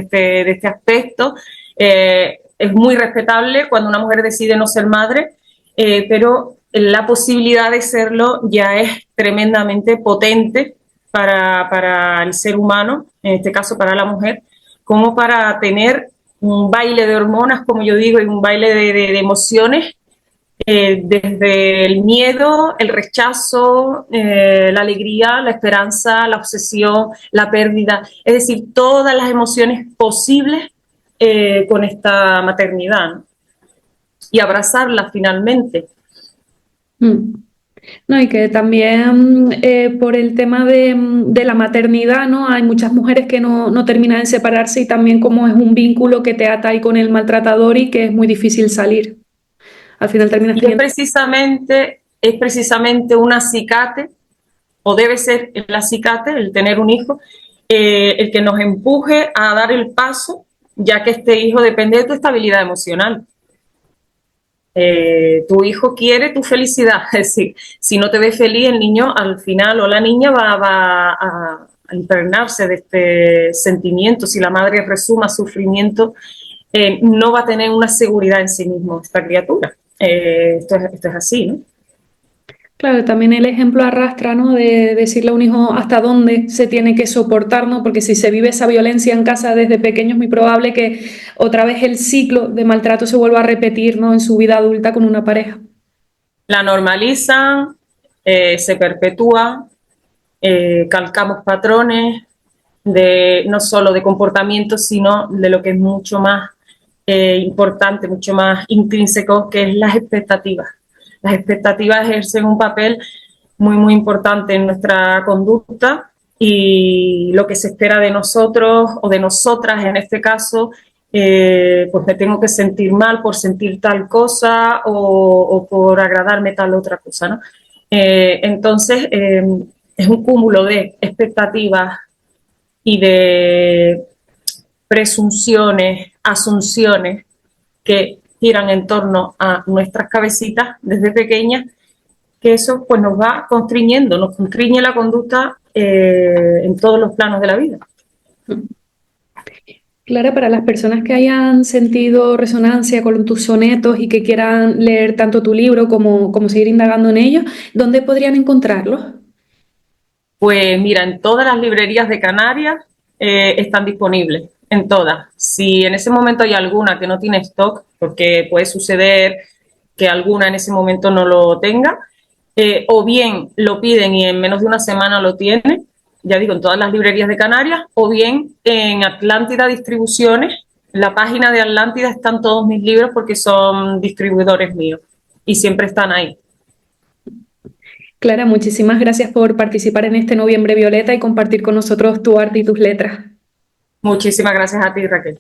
este aspecto. Es muy respetable cuando una mujer decide no ser madre, pero la posibilidad de serlo ya es tremendamente potente para el ser humano, en este caso para la mujer, como para tener un baile de hormonas, como yo digo, y un baile de emociones desde el miedo, el rechazo, la alegría, la esperanza, la obsesión, la pérdida, es decir, todas las emociones posibles con esta maternidad, ¿no? Y abrazarla finalmente. No, y que también por el tema de la maternidad, ¿no? Hay muchas mujeres que no terminan de separarse y también como es un vínculo que te ata ahí con el maltratador y que es muy difícil salir. Al final terminas Y teniendo... es precisamente un acicate, o debe ser el acicate, el tener un hijo, el que nos empuje a dar el paso, ya que este hijo depende de tu estabilidad emocional. Tu hijo quiere tu felicidad, es decir, si no te ves feliz, el niño al final o la niña va a impregnarse de este sentimiento. Si la madre resuma sufrimiento, no va a tener una seguridad en sí mismo esta criatura. Esto es así, ¿no? Claro, también el ejemplo arrastra, ¿no? De decirle a un hijo hasta dónde se tiene que soportar, ¿no? Porque si se vive esa violencia en casa desde pequeño es muy probable que otra vez el ciclo de maltrato se vuelva a repetir, ¿no? En su vida adulta con una pareja. La normalizan, se perpetúa, calcamos patrones no solo de comportamiento, sino de lo que es mucho más importante, mucho más intrínseco, que es las expectativas. Las expectativas ejercen un papel muy, muy importante en nuestra conducta y lo que se espera de nosotros o de nosotras en este caso, pues me tengo que sentir mal por sentir tal cosa o por agradarme tal otra cosa, ¿no? Entonces, es un cúmulo de expectativas y de presunciones, asunciones que giran en torno a nuestras cabecitas desde pequeñas, que eso pues nos va constriñendo, nos constriñe la conducta en todos los planos de la vida. Clara, para las personas que hayan sentido resonancia con tus sonetos y que quieran leer tanto tu libro como seguir indagando en ellos, ¿dónde podrían encontrarlos? Pues mira, en todas las librerías de Canarias están disponibles, en todas. Si en ese momento hay alguna que no tiene stock, porque puede suceder que alguna en ese momento no lo tenga, o bien lo piden y en menos de una semana lo tienen, ya digo, en todas las librerías de Canarias, o bien en Atlántida Distribuciones. En la página de Atlántida están todos mis libros porque son distribuidores míos y siempre están ahí. Clara, muchísimas gracias por participar en este Noviembre Violeta y compartir con nosotros tu arte y tus letras. Muchísimas gracias a ti, Raquel.